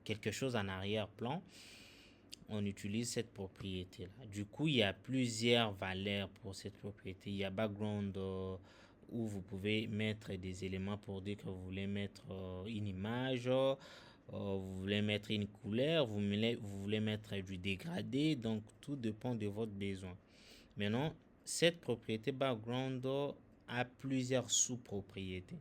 quelque chose en arrière-plan, on utilise cette propriété là. Du coup, il y a plusieurs valeurs pour cette propriété. Il y a background où vous pouvez mettre des éléments pour dire que vous voulez mettre une image, vous voulez mettre une couleur, vous voulez mettre du dégradé. Donc, tout dépend de votre besoin. Maintenant, cette propriété background a plusieurs sous-propriétés.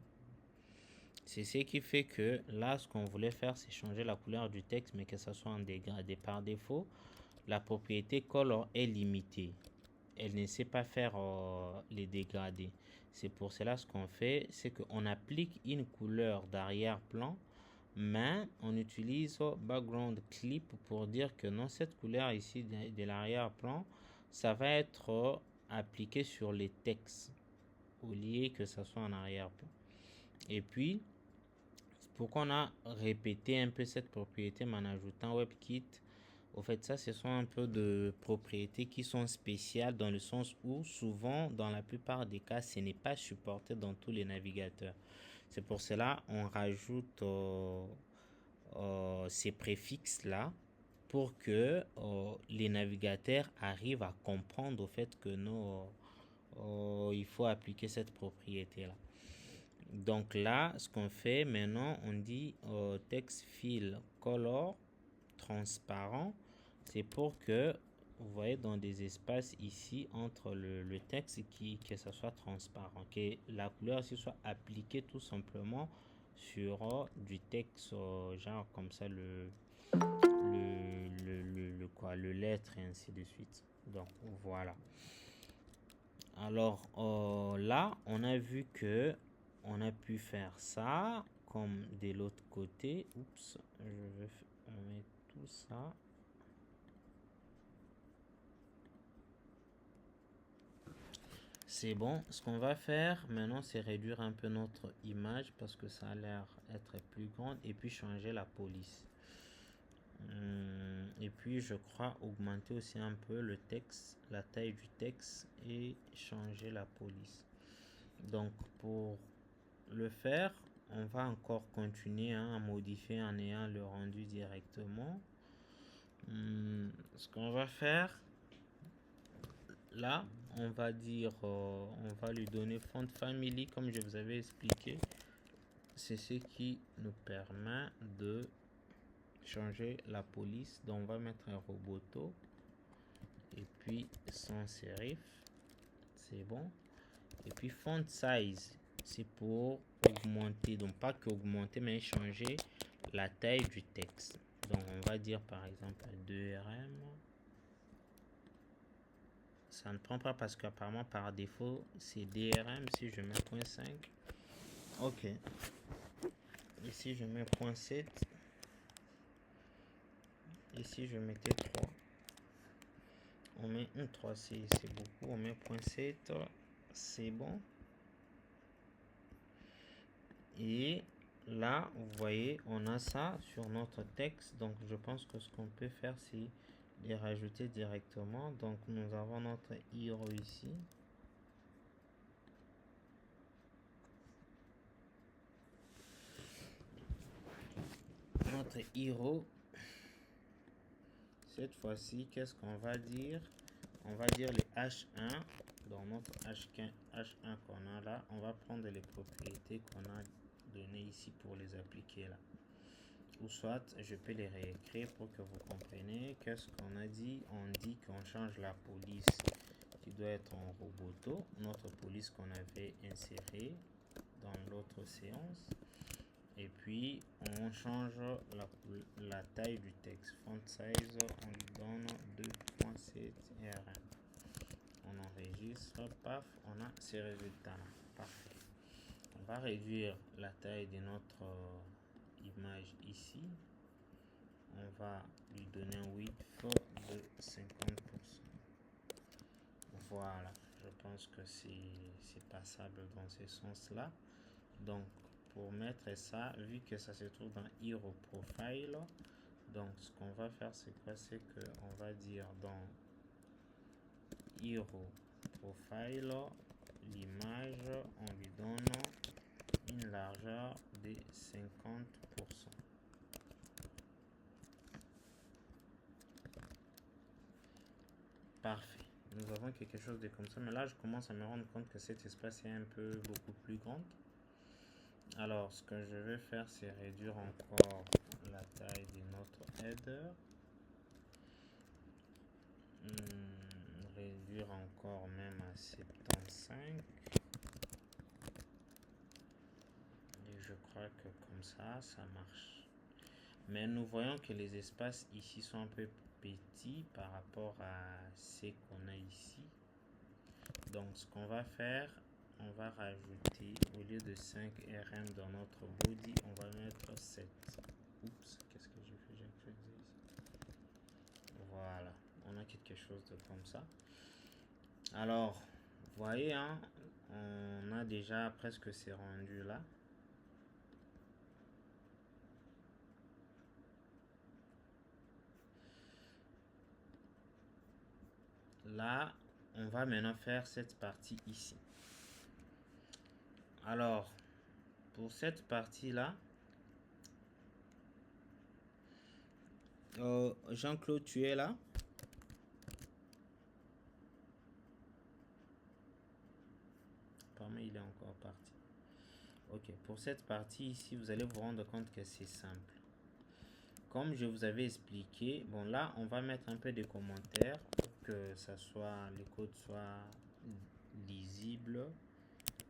C'est ce qui fait que là, ce qu'on voulait faire, c'est changer la couleur du texte, mais que ça soit en dégradé. Par défaut, la propriété color est limitée. Elle ne sait pas faire les dégradés. C'est pour cela ce qu'on fait, c'est qu'on applique une couleur d'arrière-plan, mais on utilise background clip pour dire que non, cette couleur ici de l'arrière-plan, ça va être appliqué sur les textes au lieu que ça soit en arrière-plan. Et puis, pourquoi on a répété un peu cette propriété mais en ajoutant WebKit? Au fait, ça, ce sont un peu de propriétés qui sont spéciales dans le sens où souvent, dans la plupart des cas, ce n'est pas supporté dans tous les navigateurs. C'est pour cela on rajoute ces préfixes-là pour que les navigateurs arrivent à comprendre au fait que il faut appliquer cette propriété-là. Donc là, ce qu'on fait maintenant, on dit text fill color transparent. C'est pour que, vous voyez, dans des espaces ici entre le texte que ça soit transparent, que la couleur ici soit appliquée tout simplement sur du texte, genre comme ça, le lettre et ainsi de suite. Donc voilà. Alors là, on a vu que on a pu faire ça comme de l'autre côté. Oups, je vais mettre tout ça. C'est bon. Ce qu'on va faire maintenant, c'est réduire un peu notre image parce que ça a l'air être plus grande et puis changer la police. Et puis je crois augmenter aussi un peu le texte, la taille du texte et changer la police. Donc pour le faire, on va encore continuer à modifier en ayant le rendu directement. Ce qu'on va faire là, on va dire, on va lui donner font family comme je vous avais expliqué. C'est ce qui nous permet de changer la police. Donc on va mettre un roboto et puis sans serif, c'est bon. Et puis font size, c'est pour augmenter, donc pas que augmenter mais changer la taille du texte. Donc on va dire par exemple 2RM. Ça ne prend pas parce qu'apparemment par défaut c'est DRM. Si je mets 0.5, ok. Ici je mets 0.7. Ici je mettais 3. On met 3, c'est beaucoup. On met 0.7, c'est bon. Et là, vous voyez, on a ça sur notre texte. Donc, je pense que ce qu'on peut faire, c'est les rajouter directement. Donc, nous avons notre hero ici. Notre hero. Cette fois-ci, qu'est-ce qu'on va dire? On va dire les H1. Dans notre H1 qu'on a là, on va prendre les propriétés qu'on a données ici pour les appliquer là. Ou soit je peux les réécrire pour que vous compreniez. Qu'est-ce qu'on a dit? On dit qu'on change la police qui doit être en roboto, notre police qu'on avait insérée dans l'autre séance. Et puis on change la taille du texte. Font size, on lui donne 2.7 RM. On enregistre, paf, on a ces résultats là. Parfait. On va réduire la taille de notre image ici. On va lui donner un width de 50%. Voilà, je pense que c'est passable dans ce sens-là. Donc, pour mettre ça, vu que ça se trouve dans Hero Profile, donc ce qu'on va faire, c'est quoi? C'est qu'on va dire dans Hero Profile, l'image, on lui donne une largeur de 50%. Parfait. Nous avons quelque chose de comme ça. Mais là, je commence à me rendre compte que cet espace est un peu beaucoup plus grand. Alors, ce que je vais faire, c'est réduire encore la taille de notre header. Réduire encore même à 75. Et je crois que comme ça marche. Mais nous voyons que les espaces ici sont un peu petits par rapport à ce qu'on a ici. Donc ce qu'on va faire, on va rajouter au lieu de 5 RM dans notre body, on va mettre 7. Oups, qu'est-ce que j'ai fait? J'ai fait ici. Voilà, on a quelque chose de comme ça. Alors, vous voyez, hein, on a déjà presque ces rendus là. Là, on va maintenant faire cette partie ici. Alors, pour cette partie-là, Jean-Claude, tu es là? Apparemment, il est encore parti. Ok, pour cette partie ici, vous allez vous rendre compte que c'est simple. Comme je vous avais expliqué, bon là, on va mettre un peu de commentaires pour que ça soit, les codes soient lisibles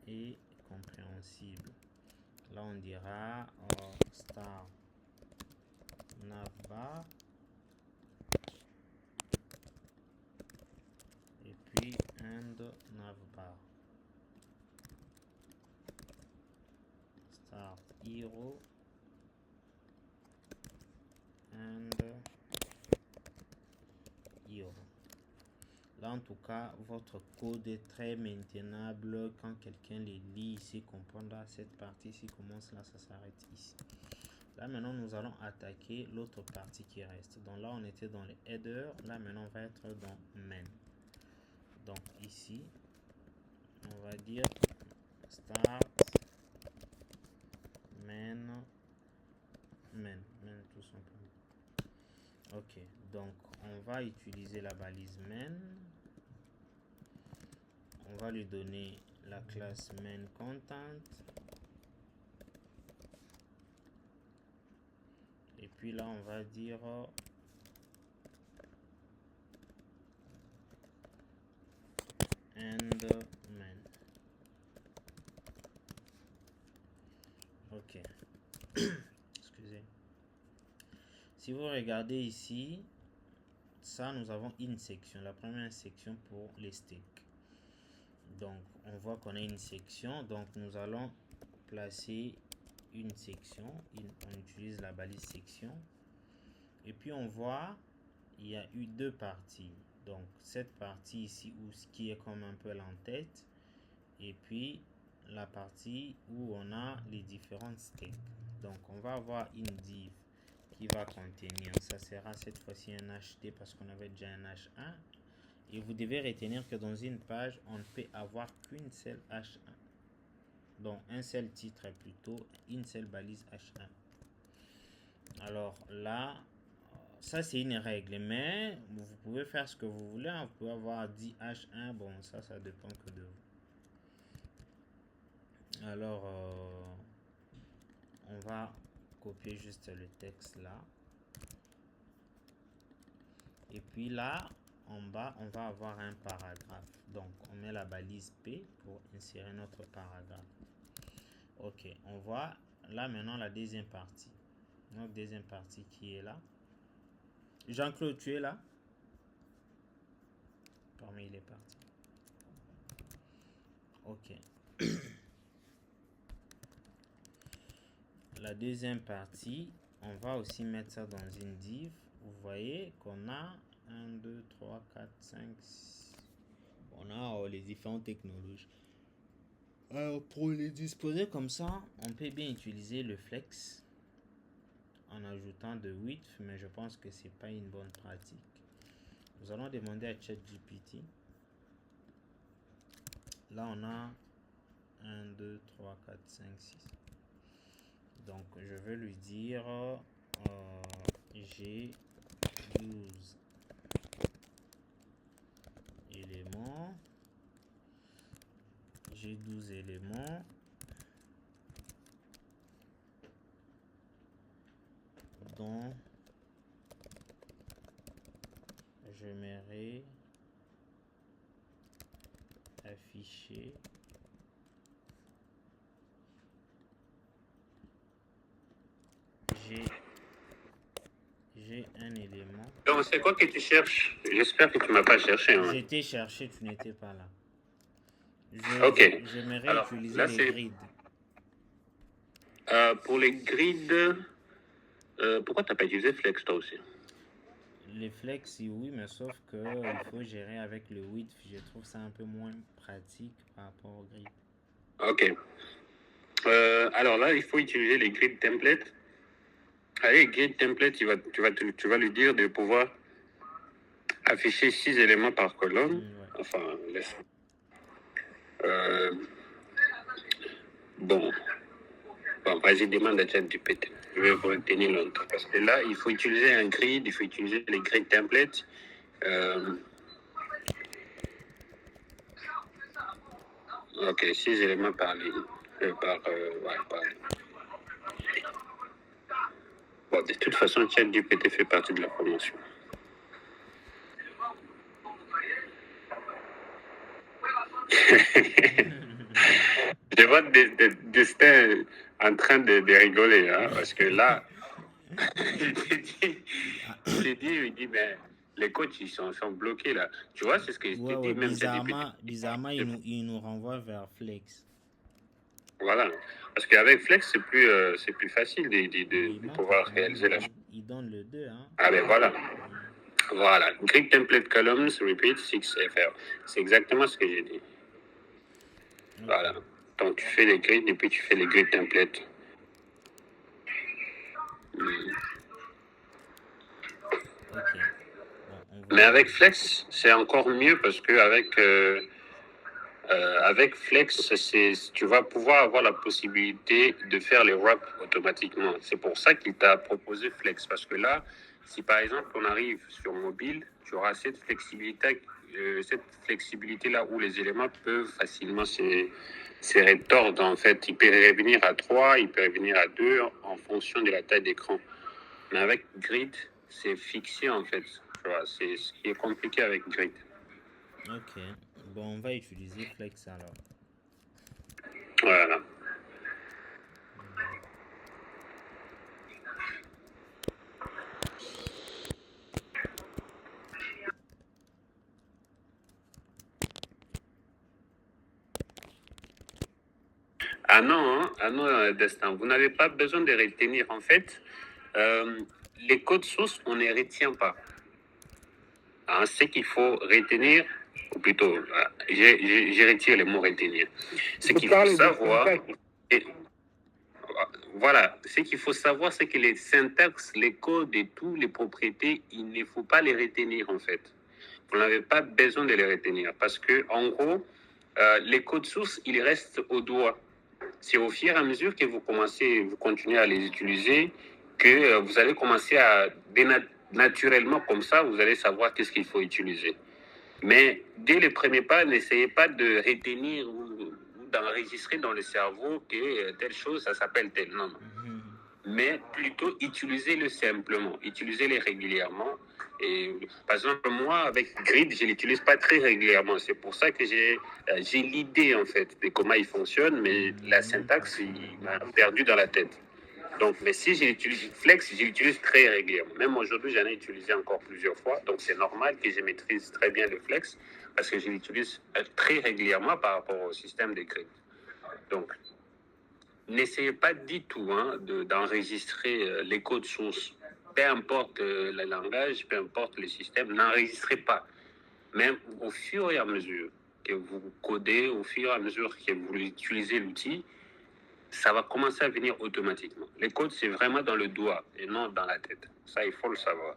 et compréhensibles. Là, on dira star navbar et puis and navbar start hero and hero. Là, en tout cas, votre code est très maintenable. Quand quelqu'un les lit ici, comprendra cette partie ici commence là, ça s'arrête ici. Là, maintenant, nous allons attaquer l'autre partie qui reste. Donc là, on était dans les headers. Là, maintenant, on va être dans main. Donc ici, on va dire start main tout simplement. Ok, donc on va utiliser la balise main. On va lui donner la classe main content. Et puis là, on va dire and main. Ok. Excusez. Si vous regardez ici, ça, nous avons une section. La première section pour les sticks. Donc, on voit qu'on a une section. Donc, nous allons placer une section. On utilise la balise section. Et puis, on voit, il y a eu deux parties. Donc, cette partie ici, où ce qui est comme un peu l'entête. Et puis, la partie où on a les différentes sticks. Donc, on va avoir une div qui va contenir, ça sera cette fois-ci un HT parce qu'on avait déjà un H1. Et vous devez retenir que dans une page, on ne peut avoir qu'une seule H1. Donc, un seul titre plutôt, une seule balise H1. Alors là, ça c'est une règle, mais vous pouvez faire ce que vous voulez. Vous pouvez avoir 10 H1, bon, ça dépend que de vous. Alors, on va copier juste le texte là. Et puis là, en bas, on va avoir un paragraphe. Donc, on met la balise P pour insérer notre paragraphe. Ok, on voit là maintenant la deuxième partie. Notre deuxième partie qui est là. Jean-Claude, tu es là? Parmi il est parti. Ok. La deuxième partie, on va aussi mettre ça dans une div. Vous voyez qu'on a 1, 2, 3, 4, 5, 6. On a les différentes technologies. Alors pour les disposer comme ça, on peut bien utiliser le flex en ajoutant de width, mais je pense que c'est pas une bonne pratique. Nous allons demander à ChatGPT. Là on a 1, 2, 3, 4, 5, 6. Donc je vais lui dire j'ai 12 éléments. J'ai 12 éléments. Dont j'aimerais afficher j'ai un élément. Donc, c'est quoi que tu cherches? J'espère que tu m'as pas cherché. Hein. J'étais cherché, tu n'étais pas là. Ok. J'aimerais utiliser là, les grids. Pour les grids, pourquoi tu n'as pas utilisé Flex toi aussi? les flex, oui, mais sauf que il faut gérer avec le width. Je trouve ça un peu moins pratique par rapport au grid. Ok. Alors là, il faut utiliser les grid templates. Avec grid template, tu vas lui dire de pouvoir afficher 6 éléments par colonne. Ouais. Enfin, laisse. Bon, vas-y, demande à ChatGPT. Je vais vous retenir longtemps. Parce que là, il faut utiliser un grid, il faut utiliser les grid templates. Ok, 6 éléments par ligne. Par ligne. Bon, de toute façon, ChatGPT fait partie de la promotion. Je vois Destin en train de rigoler, hein, parce que là, il dit, mais les coachs, ils sont bloqués là. Tu vois, c'est ce que je t'ai dit, même bizarrement, il nous renvoie vers Flex. Voilà, parce qu'avec Flex, c'est plus facile de pouvoir réaliser la chose. Il donne le 2, hein. Ah ben voilà. Voilà, grid template columns, repeat 6FR. C'est exactement ce que j'ai dit. Okay. Voilà. Donc tu fais les grids et puis tu fais les grid templates. Okay. Bon, mais avec Flex, c'est encore mieux parce que avec Flex, tu vas pouvoir avoir la possibilité de faire les wraps automatiquement. C'est pour ça qu'il t'a proposé Flex. Parce que là, si par exemple on arrive sur mobile, tu auras cette flexibilité là où les éléments peuvent facilement se retordre. En fait, il peut revenir à 3, il peut revenir à 2 en fonction de la taille d'écran. Mais avec Grid, c'est fixé en fait. C'est ce qui est compliqué avec Grid. Ok. Bon, on va utiliser Flex alors. Voilà. Ah non, Destin, vous n'avez pas besoin de retenir. En fait, les codes sources, on ne les retient pas. Hein, ce qu'il faut retenir, ou plutôt, je retire le mot retenir. Ce qu'il faut savoir, voilà, ce qu'il faut savoir, c'est que les syntaxes, les codes et toutes les propriétés, il ne faut pas les retenir en fait. Vous n'avez pas besoin de les retenir parce que, en gros, les codes sources, ils restent au doigt. C'est au fur et à mesure que vous continuez à les utiliser, que vous allez commencer à naturellement comme ça, vous allez savoir qu'est-ce qu'il faut utiliser. Mais dès les premiers pas, n'essayez pas de retenir ou d'enregistrer dans le cerveau que telle chose, ça s'appelle telle. Non, non. Mais plutôt utilisez-le simplement, utilisez-le régulièrement. Et, par exemple, moi, avec Grid, je ne l'utilise pas très régulièrement. C'est pour ça que j'ai l'idée, en fait, de comment il fonctionne, mais la syntaxe, il m'a perdu dans la tête. Donc, mais si j'utilise Flex, je l'utilise très régulièrement. Même aujourd'hui, j'en ai utilisé encore plusieurs fois. Donc, c'est normal que je maîtrise très bien le Flex parce que je l'utilise très régulièrement par rapport au système de Grid. Donc, n'essayez pas du tout d'enregistrer les codes sources. Peu importe le langage, peu importe le système, n'enregistrez pas. Même au fur et à mesure que vous codez, au fur et à mesure que vous utilisez l'outil, ça va commencer à venir automatiquement. Les codes, c'est vraiment dans le doigt et non dans la tête. Ça, il faut le savoir.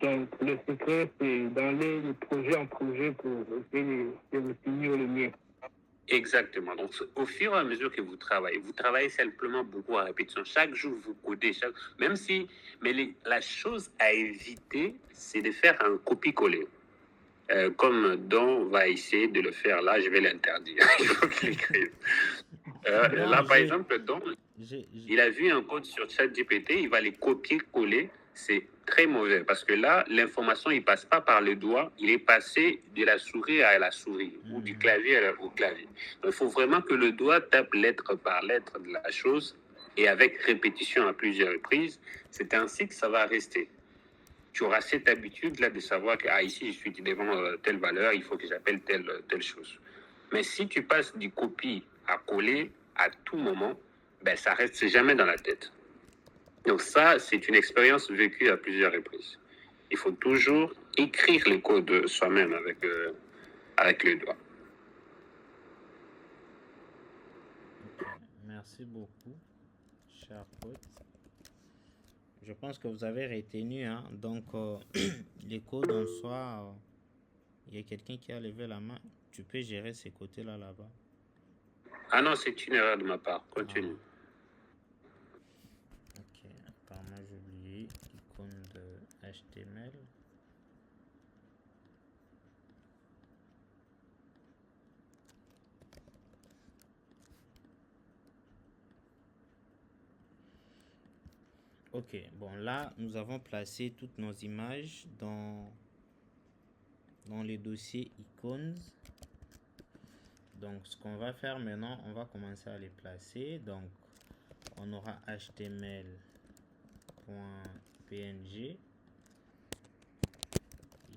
Donc, le secret, c'est d'aller de projet en projet pour essayer de retenir le mieux. Exactement. Donc, au fur et à mesure que vous travaillez simplement beaucoup à répétition. Chaque jour, vous codez. Mais la chose à éviter, c'est de faire un copier-coller. Comme Don va essayer de le faire là, je vais l'interdire. Il faut qu'il écrive. Là, par exemple, Don, il a vu un code sur ChatGPT, il va les copier-coller. C'est très mauvais parce que là, l'information, il passe pas par le doigt, il est passé de la souris à la souris ou du clavier au clavier. Donc, il faut vraiment que le doigt tape lettre par lettre de la chose et avec répétition à plusieurs reprises. C'est ainsi que ça va rester. Tu auras cette habitude-là de savoir que ici, je suis devant telle valeur, il faut que j'appelle telle chose. Mais si tu passes du copie à coller à tout moment, ben, ça reste jamais dans la tête. Donc ça, c'est une expérience vécue à plusieurs reprises. il faut toujours écrire les codes soi-même avec le doigt. Ok, merci beaucoup, cher pote. Je pense que vous avez retenu, hein. Donc, les codes en soi, il y a quelqu'un qui a levé la main. Tu peux gérer ces côtés-là là-bas. Ah non, c'est une erreur de ma part. Continue. Ok, apparemment j'ai oublié l'icône de HTML. Ok, bon là nous avons placé toutes nos images dans les dossiers icônes. Donc ce qu'on va faire maintenant, on va commencer à les placer. Donc on aura html.png.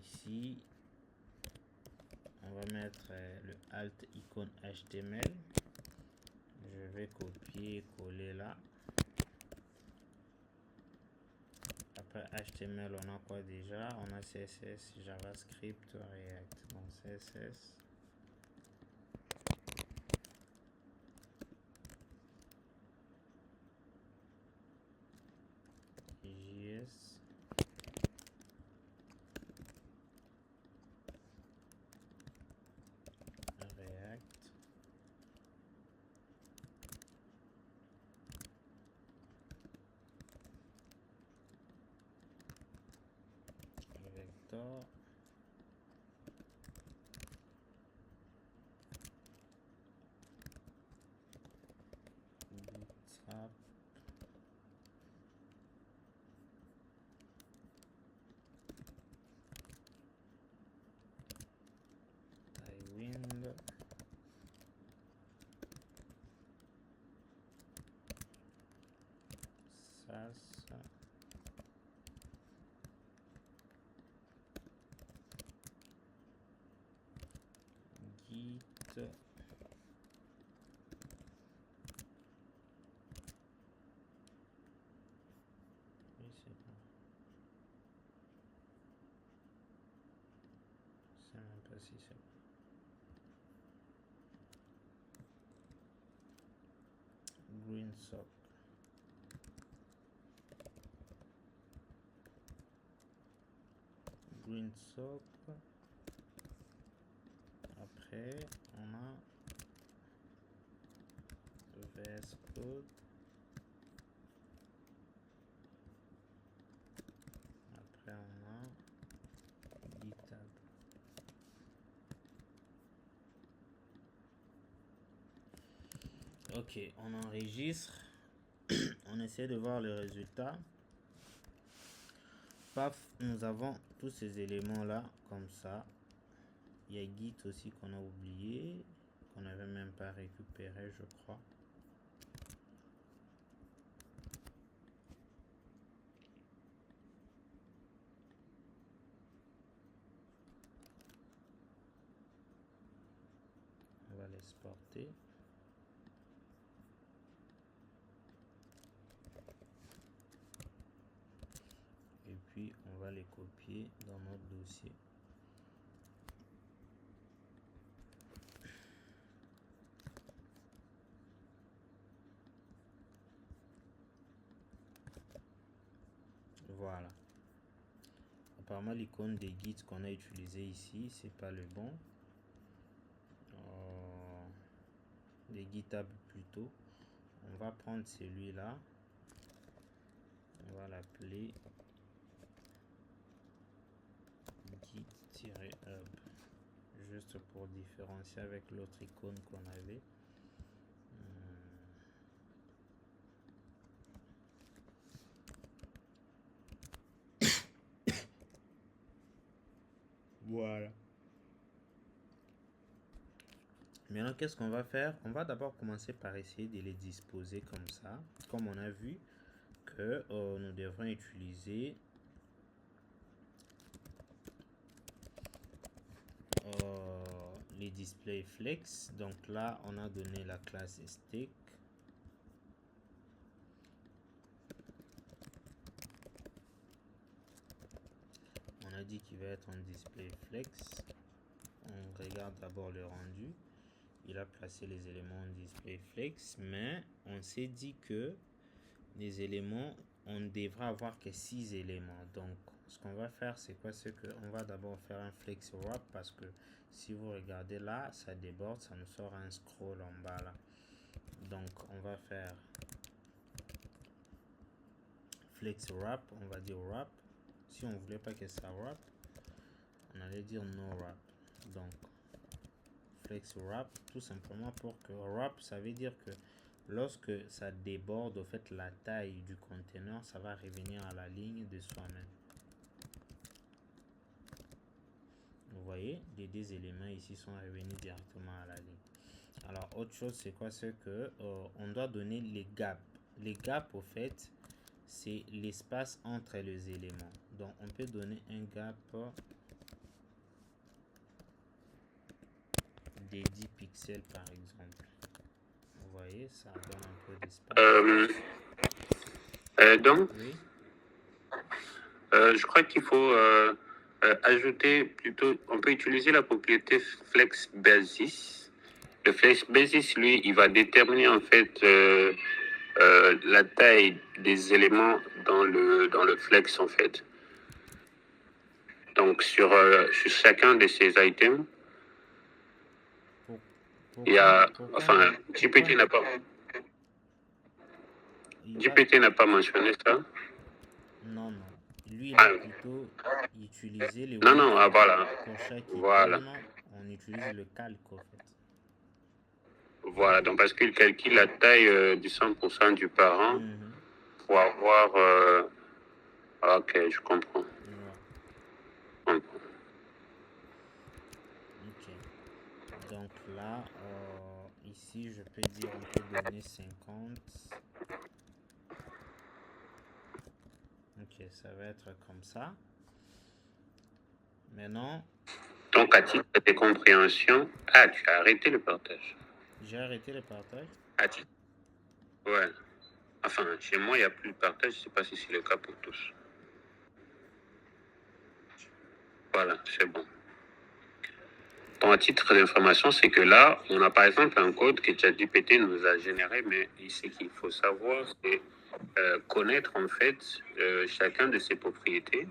Ici on va mettre le alt icône HTML. Je vais copier, coller là. Après HTML, on a quoi déjà? On a CSS, JavaScript, React. Donc CSS. JS. React. Vector. Bootstrap. Tailwind. Sass. Git. Oui, c'est bon. Je sais même pas si c'est bon. GreenSock. GreenSock. Après, on a VS Code. Après, on a GitHub. Ok, on enregistre. On essaie de voir le résultat. Paf, nous avons tous ces éléments là comme ça. Il y a Git aussi qu'on a oublié, qu'on n'avait même pas récupéré, je crois. On va l'exporter. Et puis on va les copier dans notre dossier. Voilà. Apparemment l'icône des Git qu'on a utilisé ici, c'est pas le bon. Les GitHub plutôt. On va prendre celui-là. On va l'appeler Git-hub. Juste pour différencier avec l'autre icône qu'on avait. Voilà. Maintenant, qu'est-ce qu'on va faire? On va d'abord commencer par essayer de les disposer comme ça. Comme on a vu que nous devrons utiliser les display flex. Donc là, on a donné la classe stick. On a dit qu'il va être en display flex. On regarde d'abord le rendu. Il a placé les éléments en display flex, mais on s'est dit que les éléments, on devra avoir que 6 éléments. Donc, ce qu'on va faire, c'est quoi? C'est qu'on va d'abord faire un flex wrap parce que si vous regardez là, ça déborde, ça nous sort un scroll en bas là. Donc, on va faire flex wrap, on va dire wrap. Si on voulait pas que ça wrap, on allait dire no wrap. Donc, flex wrap, tout simplement pour que wrap, ça veut dire que lorsque ça déborde, au fait, la taille du conteneur, ça va revenir à la ligne de soi-même. Vous voyez, les deux éléments ici sont revenus directement à la ligne. Alors, autre chose, c'est quoi? C'est que on doit donner les gaps. Les gaps, au fait, c'est l'espace entre les éléments. Donc, on peut donner un gap des 10 pixels, par exemple. Vous voyez, ça donne un peu d'espace. Donc, Oui. je crois qu'il faut ajouter plutôt, on peut utiliser la propriété flex basis. Le flex basis, lui, il va déterminer en fait la taille des éléments dans le flex en fait. Donc sur chacun de ces items, il y a, enfin, GPT n'a pas mentionné ça. Non, non. Lui, il a plutôt utilisé les Non, voilà. Pour chaque Voilà. item, on utilise le calque, en fait. Voilà, donc parce qu'il calcule la taille du 100% du parent pour avoir... Ok, je comprends. Ouais. Ok. Donc là, ici, je peux dire, on peut donner 50. Ok, ça va être comme ça. Maintenant... Donc, à titre de compréhension... Ah, tu as arrêté le partage. J'ai arrêté le partage? À titre... Ouais. Enfin, chez moi, il n'y a plus de partage. Je ne sais pas si c'est le cas pour tous. Voilà, c'est bon. Donc, à titre d'information, c'est que là, on a par exemple un code que ChatGPT nous a généré, mais ce qu'il faut savoir, c'est connaître en fait chacun de ses propriétés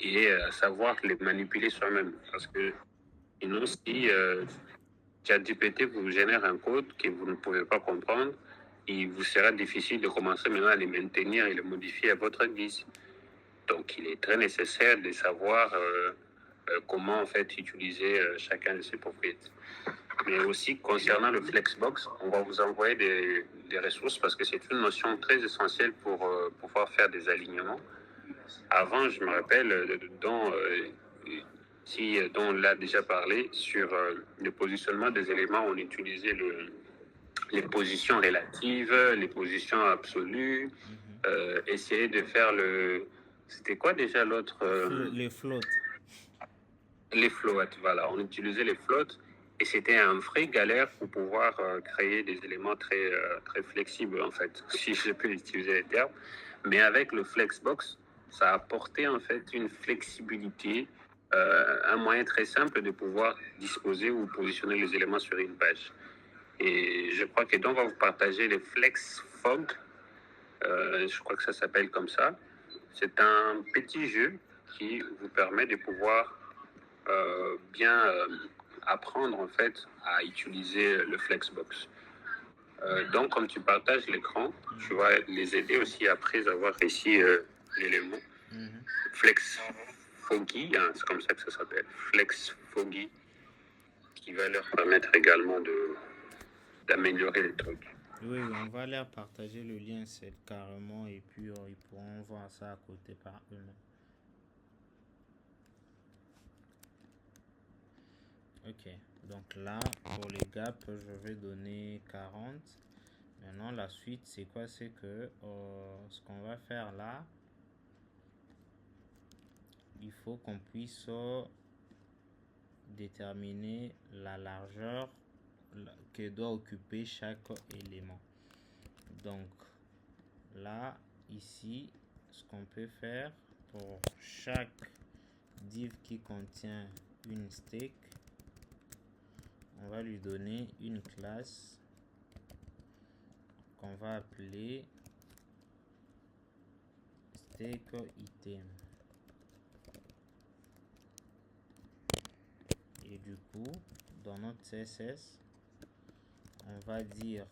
et savoir les manipuler soi-même. Parce que sinon, si ChatGPT vous génère un code que vous ne pouvez pas comprendre, il vous sera difficile de commencer maintenant à les maintenir et les modifier à votre guise. Donc, il est très nécessaire de savoir comment en fait utiliser chacun de ses propriétés. Mais aussi, concernant le Flexbox, on va vous envoyer des ressources parce que c'est une notion très essentielle pour pouvoir faire des alignements. Avant, je me rappelle, dont on l'a déjà parlé, sur le positionnement des éléments, on utilisait les positions relatives, les positions absolues, essayer de faire le... C'était quoi déjà l'autre Les floats. Les floats, voilà. On utilisait les floats et c'était un vrai galère pour pouvoir créer des éléments très flexibles, en fait, si je peux utiliser les termes. Mais avec le Flexbox, ça a apporté en fait une flexibilité, un moyen très simple de pouvoir disposer ou positionner les éléments sur une page. Et je crois que donc on va vous partager les FlexFog. Je crois que ça s'appelle comme ça. C'est un petit jeu qui vous permet de pouvoir bien apprendre en fait à utiliser le Flexbox. Donc, comme tu partages l'écran, tu vas les aider aussi après avoir réussi l'élément. Flex Foggy, hein, c'est comme ça que ça s'appelle. Flex Foggy, qui va leur permettre également d'améliorer les trucs. Oui, on va leur partager le lien, c'est carrément, et puis ils pourront voir ça à côté par eux-mêmes. Ok, donc là, pour les gaps, je vais donner 40. Maintenant, la suite, c'est quoi? C'est que ce qu'on va faire là, il faut qu'on puisse déterminer la largeur que doit occuper chaque élément. Donc là, ici, ce qu'on peut faire pour chaque div qui contient une stake, on va lui donner une classe qu'on va appeler stake item. Et du coup, dans notre CSS, on va dire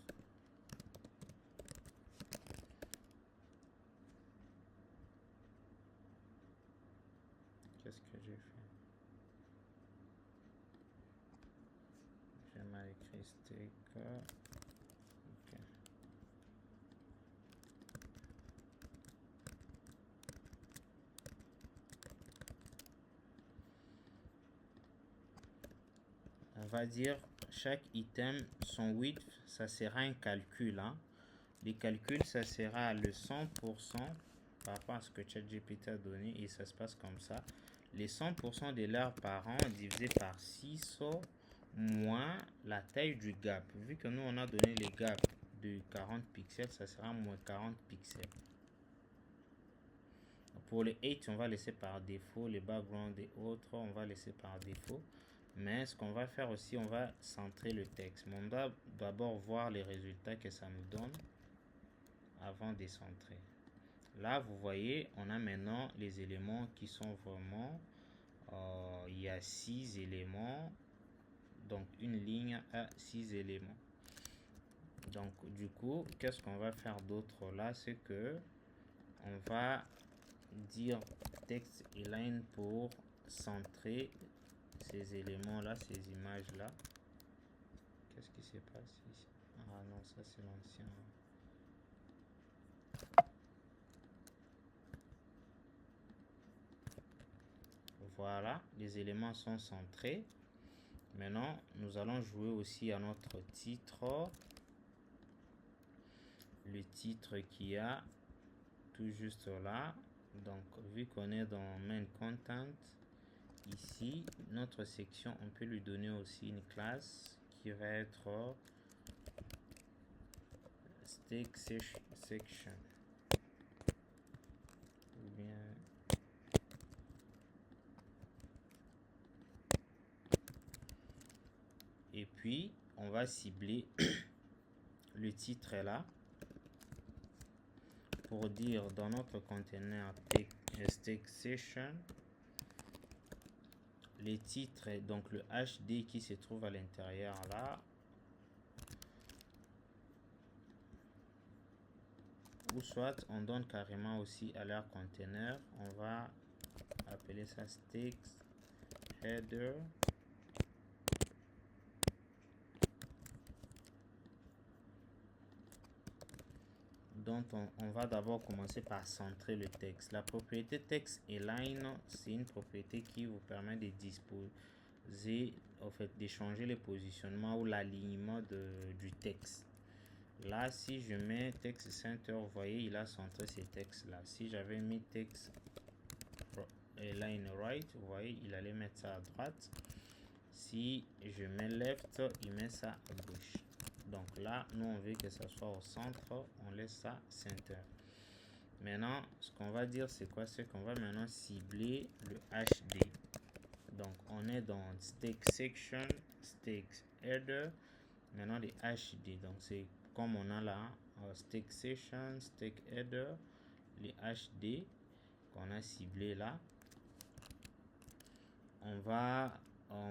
qu'est-ce que j'ai fait? J'ai mal écrit stake. Ok. On va dire chaque item, son width, ça sera un calcul. Hein. Les calculs, ça sera le 100% par rapport à ce que ChatGPT a donné et ça se passe comme ça. Les 100% de l'heure par an divisé par 6 moins la taille du gap. Vu que nous, on a donné les gaps de 40 pixels, ça sera moins 40 pixels. Pour les 8, on va laisser par défaut. Les backgrounds et autres, on va laisser par défaut. Mais ce qu'on va faire aussi, on va centrer le texte. Mais on doit d'abord voir les résultats que ça nous donne avant de centrer. Là, vous voyez, on a maintenant les éléments qui sont vraiment... il y a 6 éléments. Donc, une ligne à 6 éléments. Donc, du coup, qu'est-ce qu'on va faire d'autre là? C'est que on va dire text align pour centrer ces éléments là, ces images là. Qu'est-ce qui se passe ici? Ah non, ça c'est l'ancien. Voilà, les éléments sont centrés. Maintenant, nous allons jouer aussi à notre titre. Le titre qui a tout juste là. Donc, vu qu'on est dans main content, ici, notre section, on peut lui donner aussi une classe qui va être stake section. Ou bien... Et puis, on va cibler le titre est là pour dire dans notre conteneur stake session les titres, donc le HD qui se trouve à l'intérieur là, ou soit on donne carrément aussi à leur conteneur, on va appeler ça stake header. Donc on va d'abord commencer par centrer le texte. La propriété text align, c'est une propriété qui vous permet de disposer, en fait, d'échanger les positionnements ou l'alignement du texte. Là, si je mets text center, vous voyez, il a centré ces textes là. Si j'avais mis text align right, vous voyez, il allait mettre ça à droite. Si je mets left, il met ça à gauche. Donc là, nous, on veut que ça soit au centre. On laisse ça center. Maintenant, ce qu'on va dire, c'est quoi? C'est qu'on va maintenant cibler le HD. Donc, on est dans stake section, stake header. Maintenant, les HD. Donc, c'est comme on a là, stake section, stake header, les HD qu'on a ciblé là. On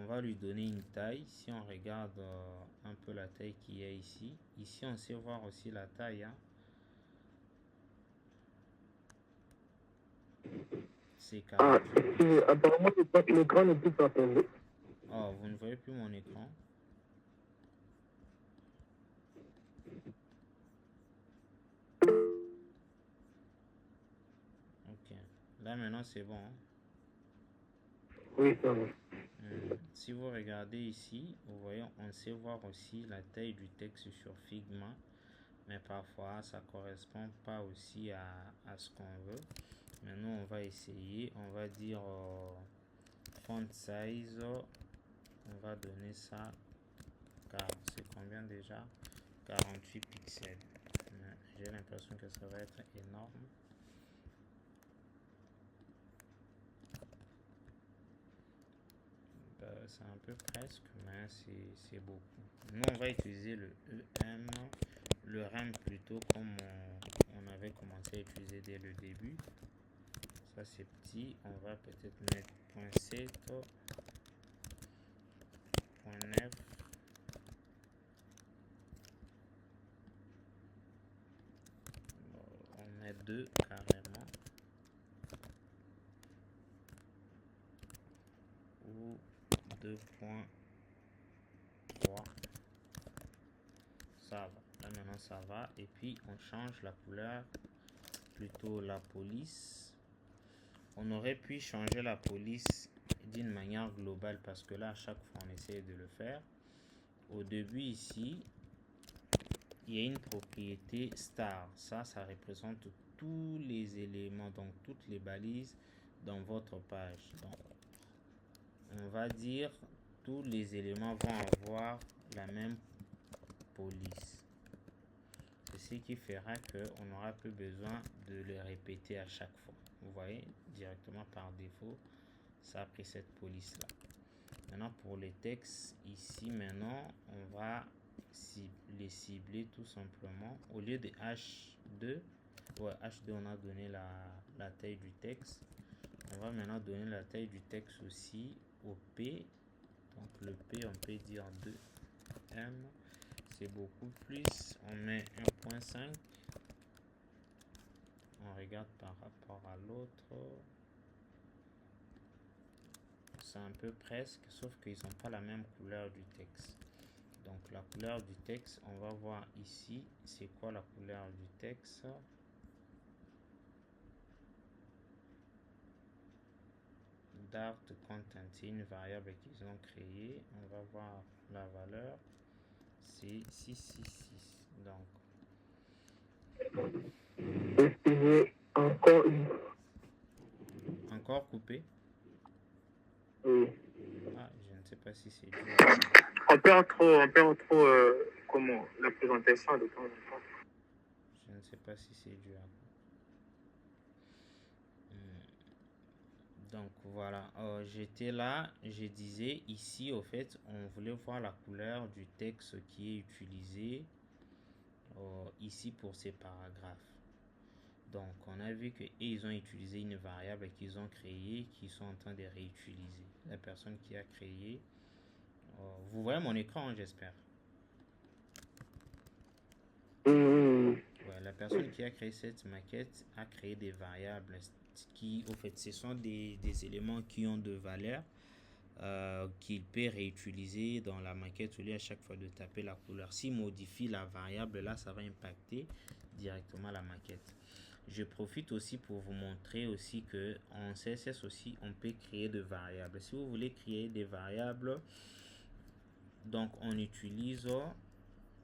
va lui donner une taille. Si on regarde un peu la taille qu'il y a ici, on sait voir aussi la taille. Hein. C'est apparemment, l'écran n'est plus partagé. Oh, vous ne voyez plus mon écran. Ok. Là maintenant c'est bon. Hein. Oui, ça va. Si vous regardez ici, vous voyez, on sait voir aussi la taille du texte sur Figma, mais parfois ça correspond pas aussi à ce qu'on veut. Maintenant, on va essayer, on va dire font size, on va donner ça, car c'est combien déjà? 48 pixels. J'ai l'impression que ça va être énorme. c'est un peu presque, mais c'est beaucoup. Nous, on va utiliser le EM, le REM plutôt, comme on avait commencé à utiliser dès le début. Ça, c'est petit. On va peut-être mettre .7, .9. On met 2 carrément. Ou 2.3. Ça va. Là maintenant ça va. Et puis on change la couleur. Plutôt la police. On aurait pu changer la police d'une manière globale parce que là à chaque fois on essaie de le faire. Au début ici, il y a une propriété star. Ça représente tous les éléments, donc toutes les balises dans votre page. Donc, on va dire tous les éléments vont avoir la même police. C'est ce qui fera qu'on n'aura plus besoin de le répéter à chaque fois. Vous voyez, directement par défaut, ça a pris cette police là. Maintenant pour les textes, ici maintenant, on va les cibler tout simplement. Au lieu de H2, H2 on a donné la taille du texte. On va maintenant donner la taille du texte aussi au P. Donc le P, on peut dire 2M. C'est beaucoup plus. On met 1.5. On regarde par rapport à l'autre. C'est un peu presque, sauf qu'ils n'ont pas la même couleur du texte. Donc la couleur du texte, on va voir ici, c'est quoi la couleur du texte. Dart content, c'est une variable qu'ils ont créée. On va voir la valeur. C'est 666. Donc. Excusez encore une. Encore coupé? Oui. Ah, je ne sais pas si c'est dû On perd trop, comment, la présentation de temps en temps. Je ne sais pas si c'est dû à quoi. Donc voilà, j'étais là, je disais ici au fait, on voulait voir la couleur du texte qui est utilisé ici pour ces paragraphes. Donc on a vu que ils ont utilisé une variable qu'ils ont créée, qu'ils sont en train de réutiliser. La personne qui a créé, vous voyez mon écran, j'espère. Ouais, la personne qui a créé cette maquette a créé des variables qui, au fait, ce sont des éléments qui ont de valeur qu'il peut réutiliser dans la maquette au lieu à chaque fois de taper la couleur. S'il modifie la variable, là, ça va impacter directement la maquette. Je profite aussi pour vous montrer aussi que en CSS aussi, on peut créer des variables. Si vous voulez créer des variables, donc on utilise...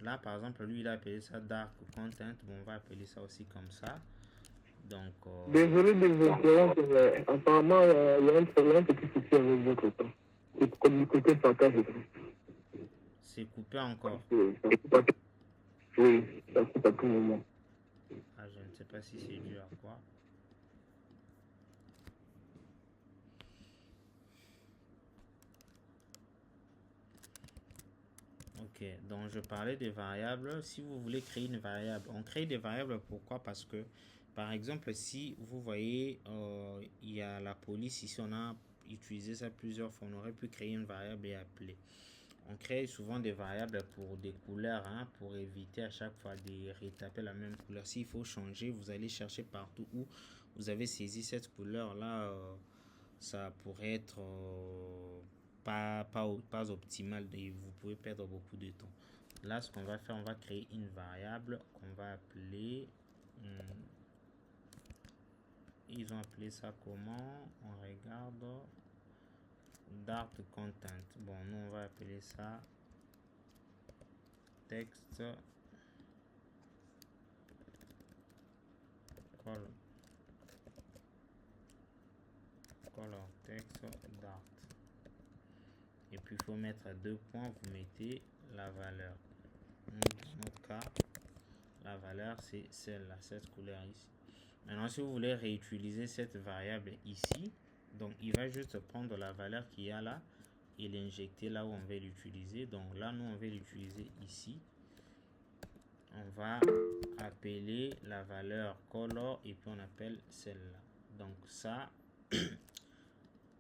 Là, par exemple, lui, il a appelé ça Dark Content. Bon, on va appeler ça aussi comme ça. Donc... Désolé de vous interrompre, mais apparemment, il y a un petit souci avec votre temps. C'est comme du côté partage. C'est coupé encore. Oui, ça coupe à tout moment. Ah, je ne sais pas si c'est dû à quoi. Ok, donc je parlais des variables. Si vous voulez créer une variable, on crée des variables. Pourquoi? Parce que, par exemple, si vous voyez, il y a la police, ici on a utilisé ça plusieurs fois, on aurait pu créer une variable et appeler. On crée souvent des variables pour des couleurs, hein, pour éviter à chaque fois de retaper la même couleur. S'il faut changer, vous allez chercher partout où vous avez saisi cette couleur-là. Ça pourrait être pas optimal et vous pouvez perdre beaucoup de temps. Là, ce qu'on va faire, on va créer une variable qu'on va appeler... ils ont appelé ça comment? On regarde... Dart content. Bon, nous, on va appeler ça texte color texte dart. Et puis il faut mettre à 2 points, vous mettez la valeur. Dans notre cas, la valeur c'est celle-là, cette couleur ici. Maintenant, si vous voulez réutiliser cette variable ici, donc il va juste prendre la valeur qu'il y a là, et l'injecter là où on va l'utiliser. Donc là, nous, on va l'utiliser ici. On va appeler la valeur color et puis on appelle celle-là. Donc ça,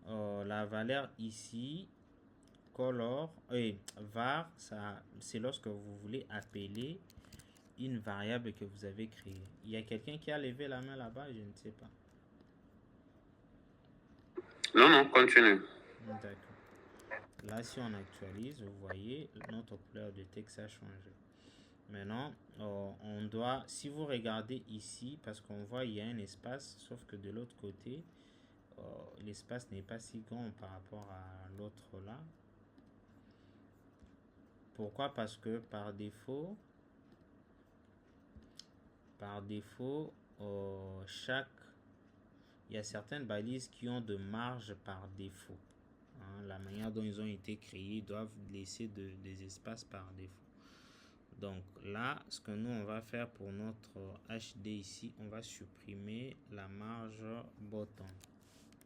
la valeur ici, color, var, ça, c'est lorsque vous voulez appeler une variable que vous avez créée. Il y a quelqu'un qui a levé la main là-bas, je ne sais pas. Non, continue. D'accord. Là, si on actualise, vous voyez, notre couleur de texte a changé. Maintenant, on doit, si vous regardez ici, parce qu'on voit il y a un espace, sauf que de l'autre côté, l'espace n'est pas si grand par rapport à l'autre là. Pourquoi? Parce que par défaut, il y a certaines balises qui ont de marge par défaut. Hein, la manière dont ils ont été créés doivent laisser des espaces par défaut. Donc là, ce que nous on va faire pour notre HD ici, on va supprimer la marge bottom.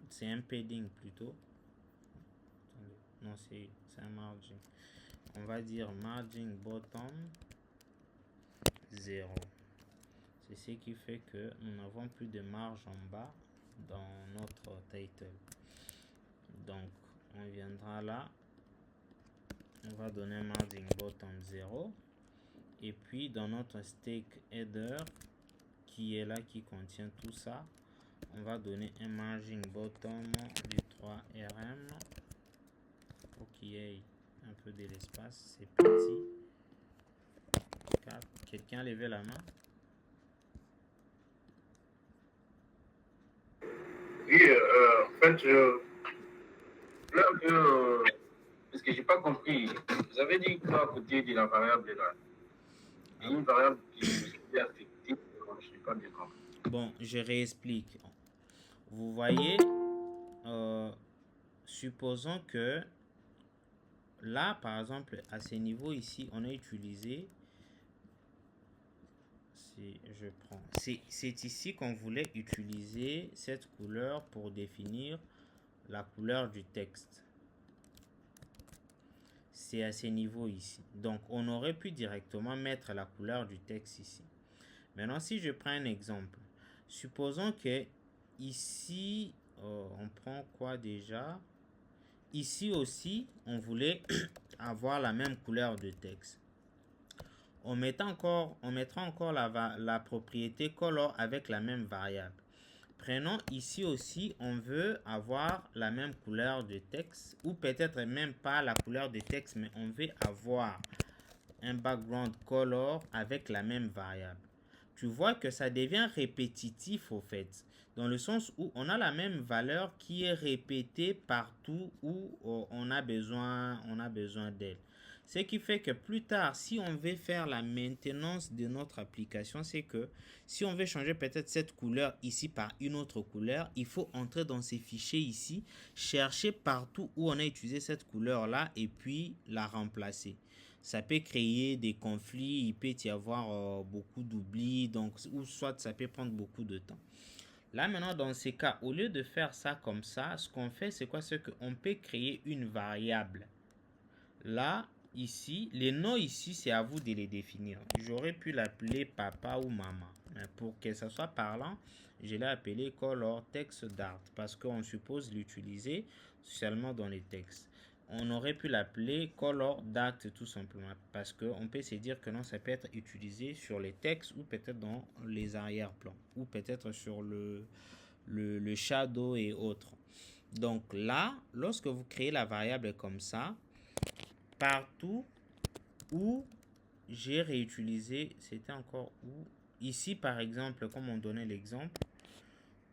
C'est un padding plutôt. Non, c'est un margin. On va dire margin bottom 0. C'est ce qui fait que nous n'avons plus de marge en bas dans notre title. Donc on viendra là, on va donner margin bottom 0. Et puis dans notre stake header qui est là, qui contient tout ça, on va donner un margin bottom du 3rm pour qu'il y ait un peu de l'espace. C'est petit. 4. Quelqu'un a levé la main? Oui, en fait, parce que j'ai pas compris. Vous avez dit quoi à côté de la variable là? Il y a une variable qui est affectée, je n'ai pas bien compris. Bon, je réexplique. Vous voyez, supposons que là, par exemple, à ce niveau ici, on a utilisé, si je prends, c'est ici qu'on voulait utiliser cette couleur pour définir la couleur du texte. C'est à ce niveau ici. Donc, on aurait pu directement mettre la couleur du texte ici. Maintenant, si je prends un exemple, supposons que ici, on prend quoi déjà? Ici aussi, on voulait avoir la même couleur de texte. On mettra encore la propriété color avec la même variable. Prenons ici aussi, on veut avoir la même couleur de texte, ou peut-être même pas la couleur de texte, mais on veut avoir un background color avec la même variable. Tu vois que ça devient répétitif au fait, dans le sens où on a la même valeur qui est répétée partout où on a besoin d'elle. Ce qui fait que plus tard, si on veut faire la maintenance de notre application, c'est que si on veut changer peut-être cette couleur ici par une autre couleur, il faut entrer dans ces fichiers ici, chercher partout où on a utilisé cette couleur là et puis la remplacer. Ça peut créer des conflits, il peut y avoir beaucoup d'oubli, donc, ou soit ça peut prendre beaucoup de temps. Là maintenant, dans ces cas, au lieu de faire ça comme ça, ce qu'on fait, c'est quoi? C'est qu'on peut créer une variable. Là, ici, les noms ici, c'est à vous de les définir. J'aurais pu l'appeler papa ou maman. Mais pour que ça soit parlant, je l'ai appelé color text dart parce qu'on suppose l'utiliser seulement dans les textes. On aurait pu l'appeler color dart tout simplement parce qu'on peut se dire que non, ça peut être utilisé sur les textes ou peut-être dans les arrière-plans ou peut-être sur le shadow et autres. Donc là, lorsque vous créez la variable comme ça, partout où j'ai réutilisé, c'était encore où? Ici par exemple, comme on donnait l'exemple,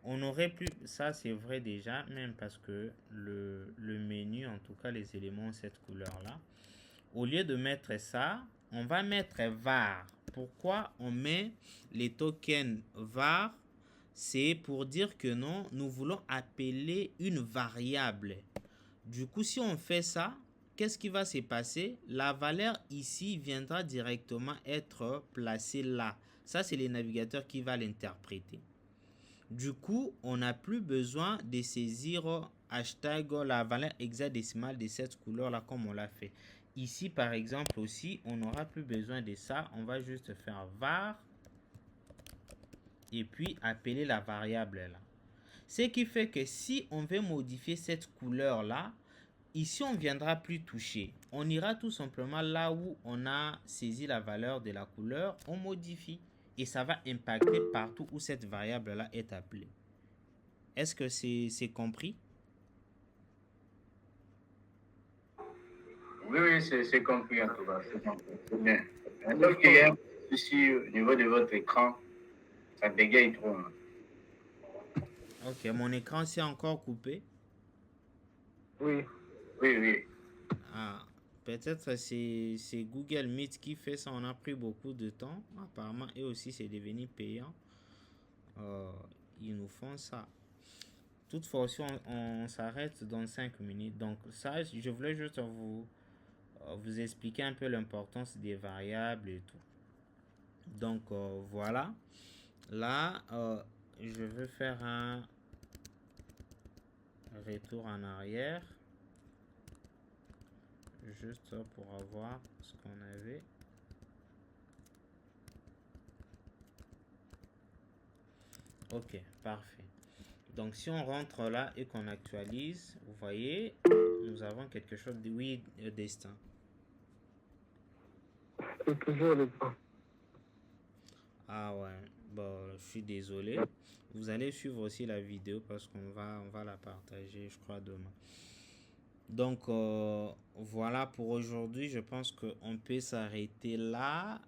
on aurait pu, ça c'est vrai déjà, même parce que le menu, en tout cas les éléments, cette couleur là, au lieu de mettre ça, on va mettre var. Pourquoi on met les tokens var? C'est pour dire que non, nous voulons appeler une variable. Du coup, si on fait ça, qu'est-ce qui va se passer? La valeur ici viendra directement être placée là. Ça, c'est le navigateur qui va l'interpréter. Du coup, on n'a plus besoin de saisir hashtag la valeur hexadécimale de cette couleur-là comme on l'a fait. Ici, par exemple, aussi, on n'aura plus besoin de ça. On va juste faire var et puis appeler la variable là. Ce qui fait que si on veut modifier cette couleur-là, ici, on ne viendra plus toucher. On ira tout simplement là où on a saisi la valeur de la couleur, on modifie. Et ça va impacter partout où cette variable-là est appelée. Est-ce que c'est compris? Oui, oui, c'est compris en tout cas. C'est compris. C'est bien. Sauf qu'il y a un souci au niveau de votre écran. Ça bégaye trop. Hein. Ok, mon écran s'est encore coupé. Oui. Oui, oui. Ah, peut-être c'est Google Meet qui fait ça. On a pris beaucoup de temps. Apparemment, et aussi, c'est devenu payant. Ils nous font ça. Toutefois, si on s'arrête dans 5 minutes. Donc, ça, je voulais juste vous expliquer un peu l'importance des variables et tout. Donc, voilà. Là, je veux faire un retour en arrière. Juste pour avoir ce qu'on avait. Ok, parfait. Donc, si on rentre là et qu'on actualise, vous voyez, nous avons quelque chose de oui, destin. C'est toujours le cas. Ah ouais, bon, je suis désolé. Vous allez suivre aussi la vidéo parce qu'on va la partager, je crois, demain. Donc, voilà pour aujourd'hui. Je pense qu'on peut s'arrêter là.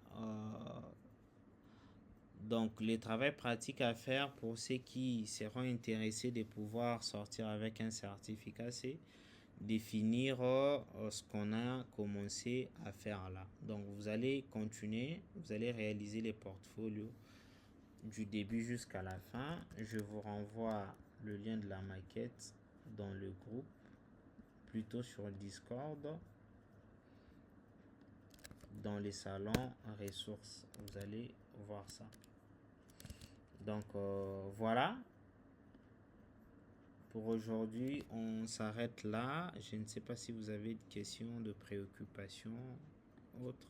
Donc, le travail pratique à faire pour ceux qui seront intéressés de pouvoir sortir avec un certificat, c'est définir ce qu'on a commencé à faire là. Donc, vous allez continuer, vous allez réaliser les portfolios du début jusqu'à la fin. Je vous renvoie le lien de la maquette dans le groupe, plutôt sur Discord, dans les salons ressources. Vous allez voir ça. Donc voilà, pour aujourd'hui, on s'arrête là. Je ne sais pas si vous avez des questions, de préoccupations, autres.